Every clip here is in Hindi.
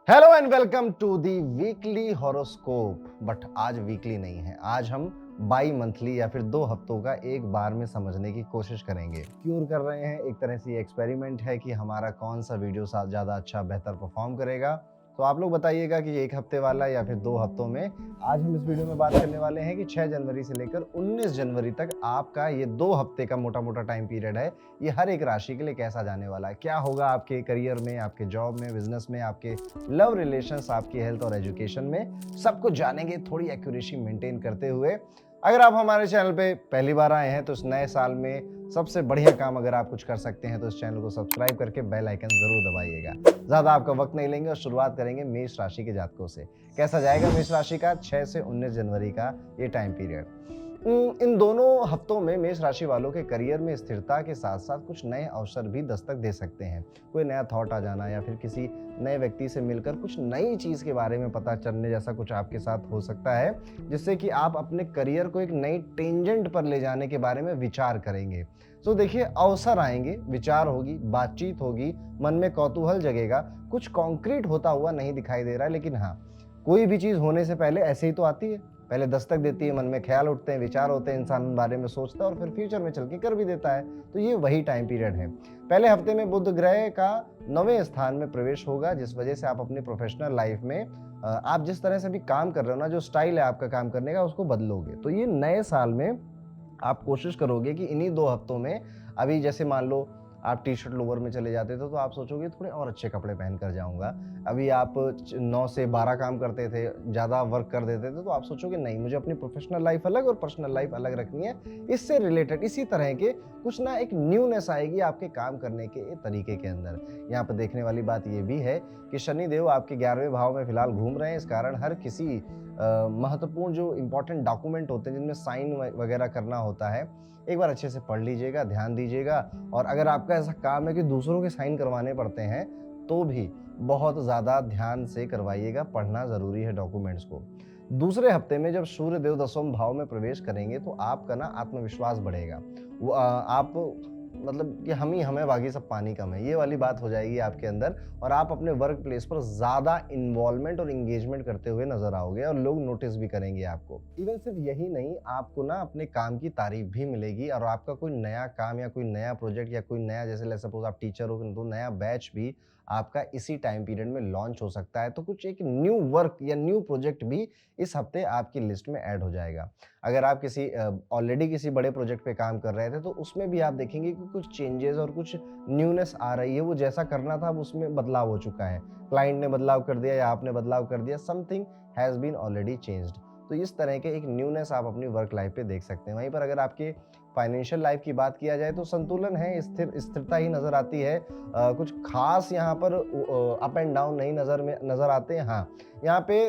Hello and welcome to the weekly horoscope. But आज वीकली नहीं है, आज हम बाई मंथली या फिर 2 हफ्तों का एक बार में समझने की कोशिश करेंगे। क्योर कर रहे हैं, एक तरह से एक्सपेरिमेंट है कि हमारा कौन सा वीडियो ज़्यादा अच्छा बेहतर परफॉर्म करेगा। तो आप लोग बताइएगा कि 1 हफ्ते वाला या फिर 2 हफ्तों में। आज हम इस वीडियो में बात करने वाले हैं कि 6 जनवरी से लेकर 19 जनवरी तक आपका ये 2 हफ्ते का मोटा मोटा टाइम पीरियड है, ये हर एक राशि के लिए कैसा जाने वाला है, क्या होगा आपके करियर में, आपके जॉब में, बिजनेस में, आपके लव रिलेशंस, आपकी हेल्थ और एजुकेशन में। सब कुछ जानेंगे थोड़ी एक्यूरेसी मेंटेन करते हुए। अगर आप हमारे चैनल पे पहली बार आए हैं तो इस नए साल में सबसे बढ़िया काम अगर आप कुछ कर सकते हैं तो इस चैनल को सब्सक्राइब करके बेल आइकन जरूर दबाइएगा। ज्यादा आपका वक्त नहीं लेंगे और शुरुआत करेंगे मेष राशि के जातकों से। कैसा जाएगा मेष राशि का 6 से 19 जनवरी का ये टाइम पीरियड। इन दोनों हफ्तों में मेष राशि वालों के करियर में स्थिरता के साथ साथ कुछ नए अवसर भी दस्तक दे सकते हैं। कोई नया थॉट आ जाना या फिर किसी नए व्यक्ति से मिलकर कुछ नई चीज के बारे में पता चलने जैसा कुछ आपके साथ हो सकता है, जिससे कि आप अपने करियर को एक नई टेंजेंट पर ले जाने के बारे में विचार करेंगे। तो देखिए, अवसर आएंगे, विचार होगी, बातचीत होगी, मन में कौतूहल जगेगा। कुछ कॉन्क्रीट होता हुआ नहीं दिखाई दे रहा है, लेकिन हाँ, कोई भी चीज होने से पहले ऐसे ही तो आती है, पहले दस्तक देती है, मन में ख्याल उठते हैं, विचार होते हैं, इंसान उन बारे में सोचता है और फिर फ्यूचर में चल के कर भी देता है। तो ये वही टाइम पीरियड है। पहले हफ्ते में बुध ग्रह का 9वें स्थान में प्रवेश होगा, जिस वजह से आप अपनी प्रोफेशनल लाइफ में आप जिस तरह से भी काम कर रहे हो ना, जो स्टाइल है आपका काम करने का, उसको बदलोगे। तो ये नए साल में आप कोशिश करोगे कि इन्हीं 2 हफ्तों में, अभी जैसे मान लो आप टी शर्ट लोवर में चले जाते थे तो आप सोचोगे थोड़े और अच्छे कपड़े पहन कर जाऊंगा। अभी आप 9 से 12 काम करते थे, ज़्यादा वर्क कर देते थे, तो आप सोचोगे नहीं, मुझे अपनी प्रोफेशनल लाइफ अलग और पर्सनल लाइफ अलग रखनी है। इससे रिलेटेड इसी तरह के कुछ ना एक न्यूनेस आएगी आपके काम करने के तरीके के अंदर। यहाँ पर देखने वाली बात ये भी है कि शनिदेव आपके 11वें भाव में फिलहाल घूम रहे हैं। इस कारण हर किसी महत्वपूर्ण जो इंपॉर्टेंट डॉक्यूमेंट होते हैं जिनमें साइन वगैरह करना होता है, एक बार अच्छे से पढ़ लीजिएगा, ध्यान दीजिएगा। और अगर आपका ऐसा काम है कि दूसरों के साइन करवाने पड़ते हैं, तो भी बहुत ज़्यादा ध्यान से करवाइएगा, पढ़ना ज़रूरी है डॉक्यूमेंट्स को। दूसरे हफ्ते में जब सूर्य देव 10वें भाव में प्रवेश करेंगे तो आपका ना आत्मविश्वास बढ़ेगा। आप मतलब कि हम ही हमें, बाकी सब पानी कम है, ये वाली बात हो जाएगी आपके अंदर। और आप अपने वर्क प्लेस पर ज़्यादा इन्वॉल्वमेंट और इंगेजमेंट करते हुए नजर आओगे और लोग नोटिस भी करेंगे आपको। इवन सिर्फ यही नहीं, आपको ना अपने काम की तारीफ भी मिलेगी और आपका कोई नया काम या कोई नया प्रोजेक्ट या कोई नया, जैसे लेट्स सपोज आप टीचर हो तो नया बैच भी आपका इसी टाइम पीरियड में लॉन्च हो सकता है। तो कुछ एक न्यू वर्क या न्यू प्रोजेक्ट भी इस हफ्ते आपकी लिस्ट में ऐड हो जाएगा। अगर आप किसी ऑलरेडी किसी बड़े प्रोजेक्ट पे काम कर रहे थे तो उसमें भी आप देखेंगे कि कुछ चेंजेस और कुछ न्यूनेस आ रही है। वो जैसा करना था अब उसमें बदलाव हो चुका है, क्लाइंट ने बदलाव कर दिया या आपने बदलाव कर दिया, something has been already changed. तो इस तरह के एक न्यूनेस आप अपनी वर्क लाइफ पे देख सकते हैं। वहीं पर अगर आपके फाइनेंशियल लाइफ की बात किया जाए तो संतुलन है, स्थिरता ही नजर आती है। कुछ खास यहाँ पर अप एंड डाउन नहीं नजर आते हैं। हाँ, यहाँ पे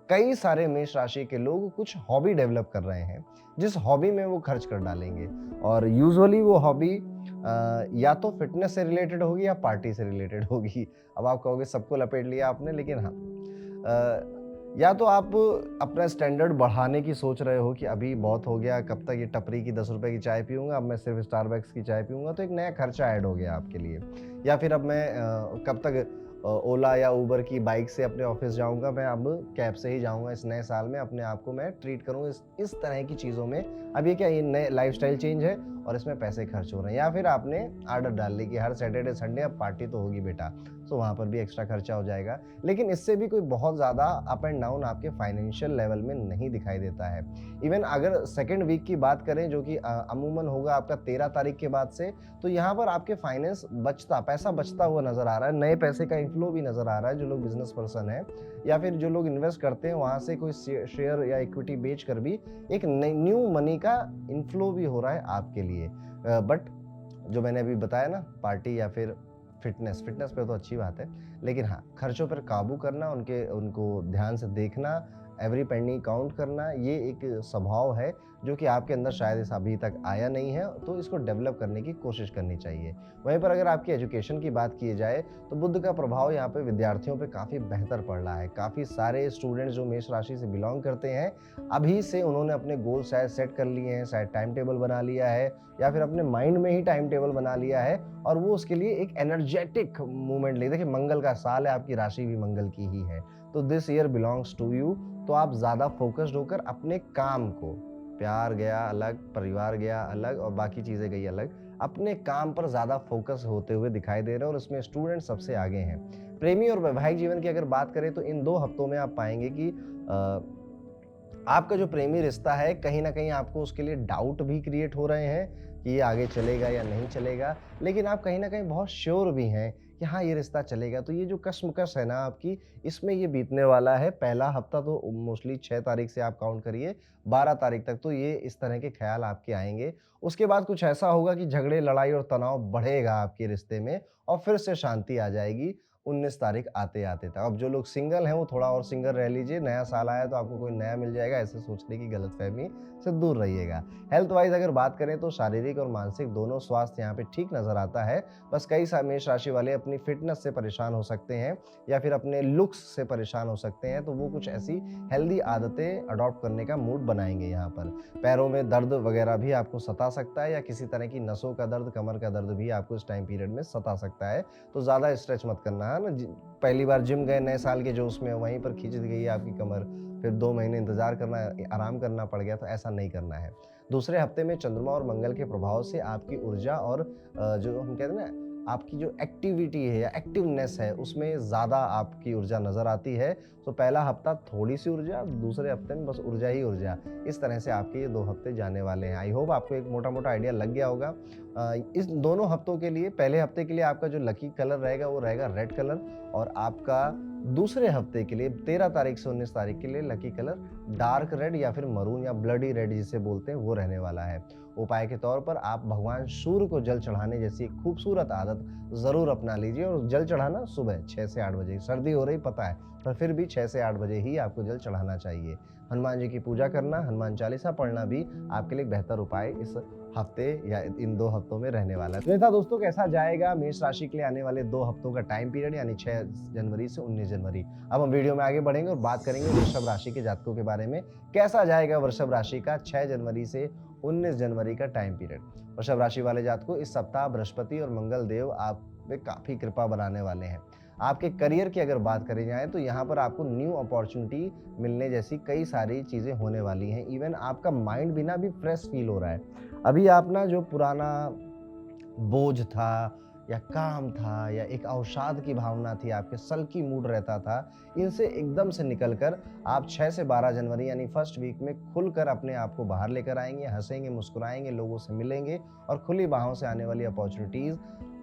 कई सारे मेष राशि के लोग कुछ हॉबी डेवलप कर रहे हैं, जिस हॉबी में वो खर्च कर डालेंगे। और यूजुअली वो हॉबी या तो फिटनेस से रिलेटेड होगी या पार्टी से रिलेटेड होगी। अब आप कहोगे सबको लपेट लिया आपने, लेकिन हाँ, या तो आप अपना स्टैंडर्ड बढ़ाने की सोच रहे हो कि अभी बहुत हो गया, कब तक ये टपरी की 10 रुपए की चाय पीऊंगा, अब मैं सिर्फ स्टारबक्स की चाय पीऊंगा, तो एक नया खर्चा ऐड हो गया आपके लिए। या फिर अब मैं कब तक ओला या उबर की बाइक से अपने ऑफिस जाऊंगा, मैं अब कैब से ही जाऊंगा। इस नए साल में अपने आप को मैं ट्रीट करूंगा इस तरह की चीज़ों में। अब ये क्या, ये नए लाइफस्टाइल चेंज है और इसमें पैसे खर्च हो रहे हैं। या फिर आपने आर्डर डाल ली कि हर सैटरडे संडे अब पार्टी तो होगी बेटा, तो वहाँ पर भी एक्स्ट्रा खर्चा हो जाएगा। लेकिन इससे भी कोई बहुत ज़्यादा अप एंड डाउन आपके फाइनेंशियल लेवल में नहीं दिखाई देता है। इवन अगर सेकेंड वीक की बात करें, जो कि अमूमन होगा आपका 13 तारीख के बाद से, तो यहाँ पर आपके फाइनेंस पैसा बचता हुआ नजर आ रहा है। नए पैसे का इनफ्लो भी नजर आ रहा है। जो लोग बिजनेस पर्सन है या फिर जो लोग इन्वेस्ट करते हैं, वहाँ से कोई शेयर या इक्विटी बेच कर भी एक न्यू मनी का इनफ्लो भी हो रहा है आपके लिए। बट जो मैंने अभी बताया ना, पार्टी या फिर फिटनेस पे तो अच्छी बात है, लेकिन हाँ, खर्चों पर काबू करना, उनको ध्यान से देखना, एवरी पेनी काउंट करना, ये एक स्वभाव है जो कि आपके अंदर शायद इस अभी तक आया नहीं है, तो इसको डेवलप करने की कोशिश करनी चाहिए। वहीं पर अगर आपकी एजुकेशन की बात की जाए तो बुध का प्रभाव यहाँ पे विद्यार्थियों पे काफ़ी बेहतर पड़ रहा है। काफ़ी सारे स्टूडेंट्स जो मेष राशि से बिलोंग करते हैं, अभी से उन्होंने अपने गोल शायद सेट कर लिए हैं, शायद टाइम टेबल बना लिया है या फिर अपने माइंड में ही टाइम टेबल बना लिया है और वो उसके लिए एक एनर्जेटिक मूवमेंट ले। देखिए मंगल का साल है, आपकी राशि भी मंगल की ही है, तो this year belongs to you. तो आप ज़्यादा फोकस्ड होकर अपने काम को, प्यार गया अलग, परिवार गया अलग और बाकी चीज़ें गई अलग, अपने काम पर ज़्यादा फोकस होते हुए दिखाई दे रहे हैं और उसमें स्टूडेंट सबसे आगे हैं। प्रेमी और वैवाहिक जीवन की अगर बात करें तो इन 2 हफ्तों में आप पाएँगे कि आपका जो प्रेमी रिश्ता है कहीं न कहीं आपको उसके लिए डाउट भी क्रिएट हो रहे हैं कि ये आगे चलेगा या नहीं चलेगा। लेकिन आप कहीं न कहीं बहुत श्योर भी हैं कि हाँ, ये रिश्ता चलेगा। तो ये जो कश्मकश है ना आपकी, इसमें ये बीतने वाला है। पहला हफ्ता तो मोस्टली 6 तारीख से आप काउंट करिए, 12 तारीख तक तो ये इस तरह के ख़्याल आपके आएँगे। उसके बाद कुछ ऐसा होगा कि झगड़े, लड़ाई और तनाव बढ़ेगा आपके रिश्ते में और फिर से शांति आ जाएगी 19 तारीख आते-आते तक। अब जो लोग सिंगल हैं वो थोड़ा और सिंगल रह लीजिए, नया साल आया तो आपको कोई नया मिल जाएगा, ऐसे सोचने की गलतफ़हमी से दूर रहिएगा। हेल्थ वाइज़ अगर बात करें तो शारीरिक और मानसिक दोनों स्वास्थ्य यहाँ पे ठीक नज़र आता है। बस कई मेष राशि वाले अपनी फ़िटनेस से परेशान हो सकते हैं या फिर अपने लुक्स से परेशान हो सकते हैं, तो वो कुछ ऐसी हेल्दी आदतें अडॉप्ट करने का मूड बनाएँगे यहाँ पर। पैरों में दर्द वगैरह भी आपको सता सकता है या किसी तरह की नसों का दर्द, कमर का दर्द भी आपको इस टाइम पीरियड में सता सकता है, तो ज़्यादा स्ट्रेच मत करना है ना। पहली बार जिम गए नए साल के जोश में, वहीं पर खींच दी गई है आपकी कमर, फिर 2 महीने इंतज़ार करना, आराम करना पड़ गया, तो ऐसा नहीं करना है। दूसरे हफ्ते में चंद्रमा और मंगल के प्रभाव से आपकी ऊर्जा और जो हम कहते हैं ना, आपकी जो एक्टिविटी है या एक्टिवनेस है, उसमें ज़्यादा आपकी ऊर्जा नज़र आती है। तो पहला हफ्ता थोड़ी-सी ऊर्जा, दूसरे हफ्ते में बस ऊर्जा ही ऊर्जा। इस तरह से आपके ये 2 हफ्ते जाने वाले हैं। आई होप आपको एक मोटा-मोटा आइडिया लग गया होगा। इस दोनों हफ्तों के लिए, पहले हफ्ते के लिए आपका जो लकी कलर रहेगा वो रहेगा रेड कलर और आपका दूसरे हफ्ते के लिए 13 तारीख से 19 तारीख के लिए लकी कलर डार्क रेड या फिर मरून या ब्लडी रेड जिसे बोलते हैं वो रहने वाला है। उपाय के तौर पर आप भगवान सूर्य को जल चढ़ाने जैसी एक खूबसूरत आदत ज़रूर अपना लीजिए और जल चढ़ाना सुबह 6 से 8 बजे। सर्दी हो रही पता है, पर फिर भी 6 से 8 बजे ही आपको जल चढ़ाना चाहिए। हनुमान जी की पूजा करना, हनुमान चालीसा पढ़ना भी आपके लिए बेहतर उपाय इस हफ्ते या इन 2 हफ्तों में रहने वाला है। तो ये था दोस्तों कैसा जाएगा मेष राशि के लिए आने वाले 2 हफ्तों का टाइम पीरियड, यानी 6 जनवरी से 19 जनवरी। अब हम वीडियो में आगे बढ़ेंगे और बात करेंगे वृषभ राशि के जातकों के बारे में। कैसा जाएगा वृषभ राशि का 6 जनवरी से 19 जनवरी का टाइम पीरियड। वृषभ राशि वाले जातकों, इस सप्ताह बृहस्पति और मंगल देव आप पे काफ़ी कृपा बनाने वाले हैं। आपके करियर की अगर बात करी जाए तो यहाँ पर आपको न्यू अपॉर्चुनिटी मिलने जैसी कई सारी चीज़ें होने वाली हैं। इवन आपका माइंड भी ना अभी फ्रेश फील हो रहा है। अभी आप ना जो पुराना बोझ था या काम था या एक अवसाद की भावना थी, आपके सल्की मूड रहता था, इनसे एकदम से निकलकर आप 6 से 12 जनवरी यानी फर्स्ट वीक में खुलकर अपने आप को बाहर लेकर आएंगे, हंसेंगे, मुस्कुराएंगे, लोगों से मिलेंगे और खुली बाहों से आने वाली अपॉर्चुनिटीज़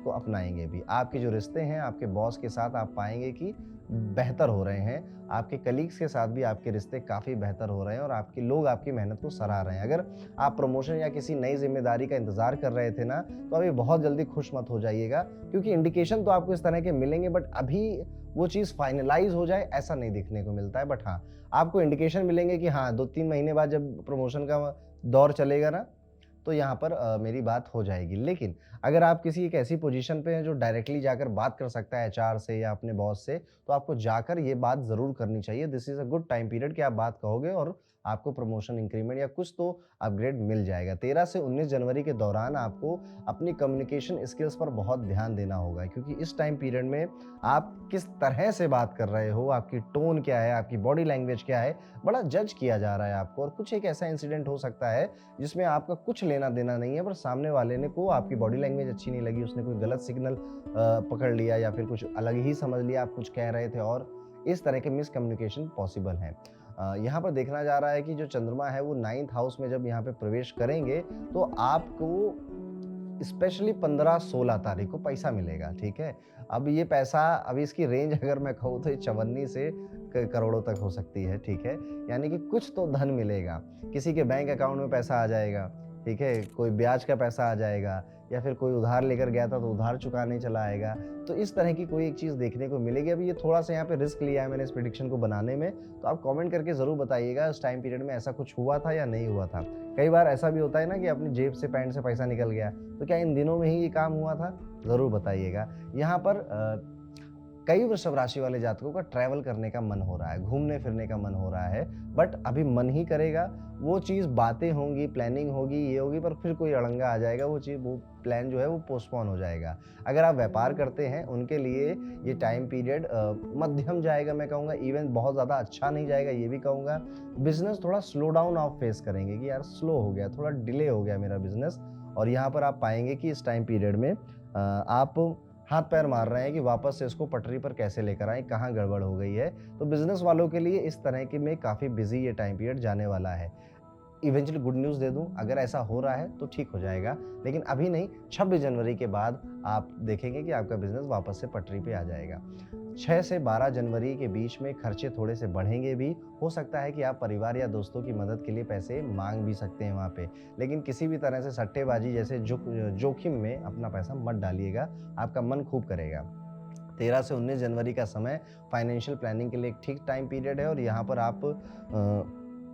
को अपनाएंगे भी। आपके जो रिश्ते हैं आपके बॉस के साथ आप पाएंगे कि बेहतर हो रहे हैं, आपके कलीग्स के साथ भी आपके रिश्ते काफ़ी बेहतर हो रहे हैं और आपके लोग आपकी मेहनत को सराह रहे हैं। अगर आप प्रमोशन या किसी नई जिम्मेदारी का इंतजार कर रहे थे ना, तो अभी बहुत जल्दी खुश मत हो जाइएगा, क्योंकि इंडिकेशन तो आपको इस तरह के मिलेंगे, बट अभी वो चीज़ फाइनलाइज हो जाए ऐसा नहीं दिखने को मिलता है। बट हाँ, आपको इंडिकेशन मिलेंगे कि हाँ 2-3 महीने बाद जब प्रमोशन का दौर चलेगा ना, तो यहाँ पर मेरी बात हो जाएगी। लेकिन अगर आप किसी एक ऐसी पोजीशन पे हैं जो डायरेक्टली जाकर बात कर सकता है एचआर से या अपने बॉस से, तो आपको जाकर ये बात ज़रूर करनी चाहिए। This is a good time period कि आप बात कहोगे और आपको प्रमोशन, इंक्रीमेंट या कुछ तो अपग्रेड मिल जाएगा। 13 से 19 जनवरी के दौरान आपको अपनी कम्युनिकेशन स्किल्स पर बहुत ध्यान देना होगा, क्योंकि इस टाइम पीरियड में आप किस तरह से बात कर रहे हो, आपकी टोन क्या है, आपकी बॉडी लैंग्वेज क्या है, बड़ा जज किया जा रहा है आपको। और कुछ एक ऐसा इंसिडेंट हो सकता है जिसमें आपका कुछ लेना देना नहीं है, पर सामने वाले ने को आपकी बॉडी लैंग्वेज अच्छी नहीं लगी, उसने कोई गलत सिग्नल पकड़ लिया या फिर कुछ अलग ही समझ लिया आप कुछ कह रहे थे, और इस तरह के मिसकम्युनिकेशन पॉसिबल हैं। यहाँ पर देखना जा रहा है कि जो चंद्रमा है वो 9th हाउस में जब यहाँ पे प्रवेश करेंगे तो आपको स्पेशली 15-16 तारीख को पैसा मिलेगा, ठीक है। अब ये पैसा, अभी इसकी रेंज अगर मैं कहूँ तो ये चवन्नी से करोड़ों तक हो सकती है, ठीक है। यानी कि कुछ तो धन मिलेगा, किसी के बैंक अकाउंट में पैसा आ जाएगा, ठीक है, कोई ब्याज का पैसा आ जाएगा, या फिर कोई उधार लेकर गया था तो उधार चुकाने चला आएगा। तो इस तरह की कोई एक चीज़ देखने को मिलेगी। अभी ये थोड़ा-सा यहाँ पे रिस्क लिया है मैंने इस प्रेडिक्शन को बनाने में, तो आप कमेंट करके ज़रूर बताइएगा इस टाइम पीरियड में ऐसा कुछ हुआ था या नहीं हुआ था। कई बार ऐसा भी होता है ना कि अपनी जेब से, पैंट से पैसा निकल गया, तो क्या इन दिनों में ही ये काम हुआ था? ज़रूर बताइएगा। यहाँ पर कई वृषभ राशि वाले जातकों का ट्रैवल करने का मन हो रहा है, घूमने फिरने का मन हो रहा है, बट अभी मन ही करेगा, वो चीज़ बातें होंगी, प्लानिंग होगी, ये होगी, पर फिर कोई अड़ंगा आ जाएगा, वो प्लान जो है वो पोस्टपोन हो जाएगा। अगर आप व्यापार करते हैं उनके लिए ये टाइम पीरियड मध्यम जाएगा, मैं कहूँगा। इवन बहुत ज़्यादा अच्छा नहीं जाएगा, ये भी कहूँगा। बिजनेस थोड़ा स्लो डाउन आप फेस करेंगे कि यार स्लो हो गया, थोड़ा डिले हो गया मेरा बिजनेस। और यहाँ पर आप पाएंगे कि इस टाइम पीरियड में आप हाथ पैर मार रहे हैं कि वापस से इसको पटरी पर कैसे लेकर आएँ, कहाँ गड़बड़ हो गई है। तो बिज़नेस वालों के लिए इस तरह के में काफ़ी बिज़ी ये टाइम पीरियड जाने वाला है। इवेंचुअली गुड न्यूज़ दे दूँ, अगर ऐसा हो रहा है तो ठीक हो जाएगा, लेकिन अभी नहीं, 26 जनवरी के बाद आप देखेंगे कि आपका बिज़नेस वापस से पटरी पे आ जाएगा। 6 से 12 जनवरी के बीच में खर्चे थोड़े से बढ़ेंगे भी। हो सकता है कि आप परिवार या दोस्तों की मदद के लिए पैसे माँग भी सकते हैं वहाँ पे, लेकिन किसी भी तरह से सट्टेबाजी जैसे जोखिम में अपना पैसा मत डालिएगा, आपका मन खूब करेगा। 13 से 19 जनवरी का समय फाइनेंशियल प्लानिंग के लिए एक ठीक टाइम पीरियड है, और यहाँ पर आप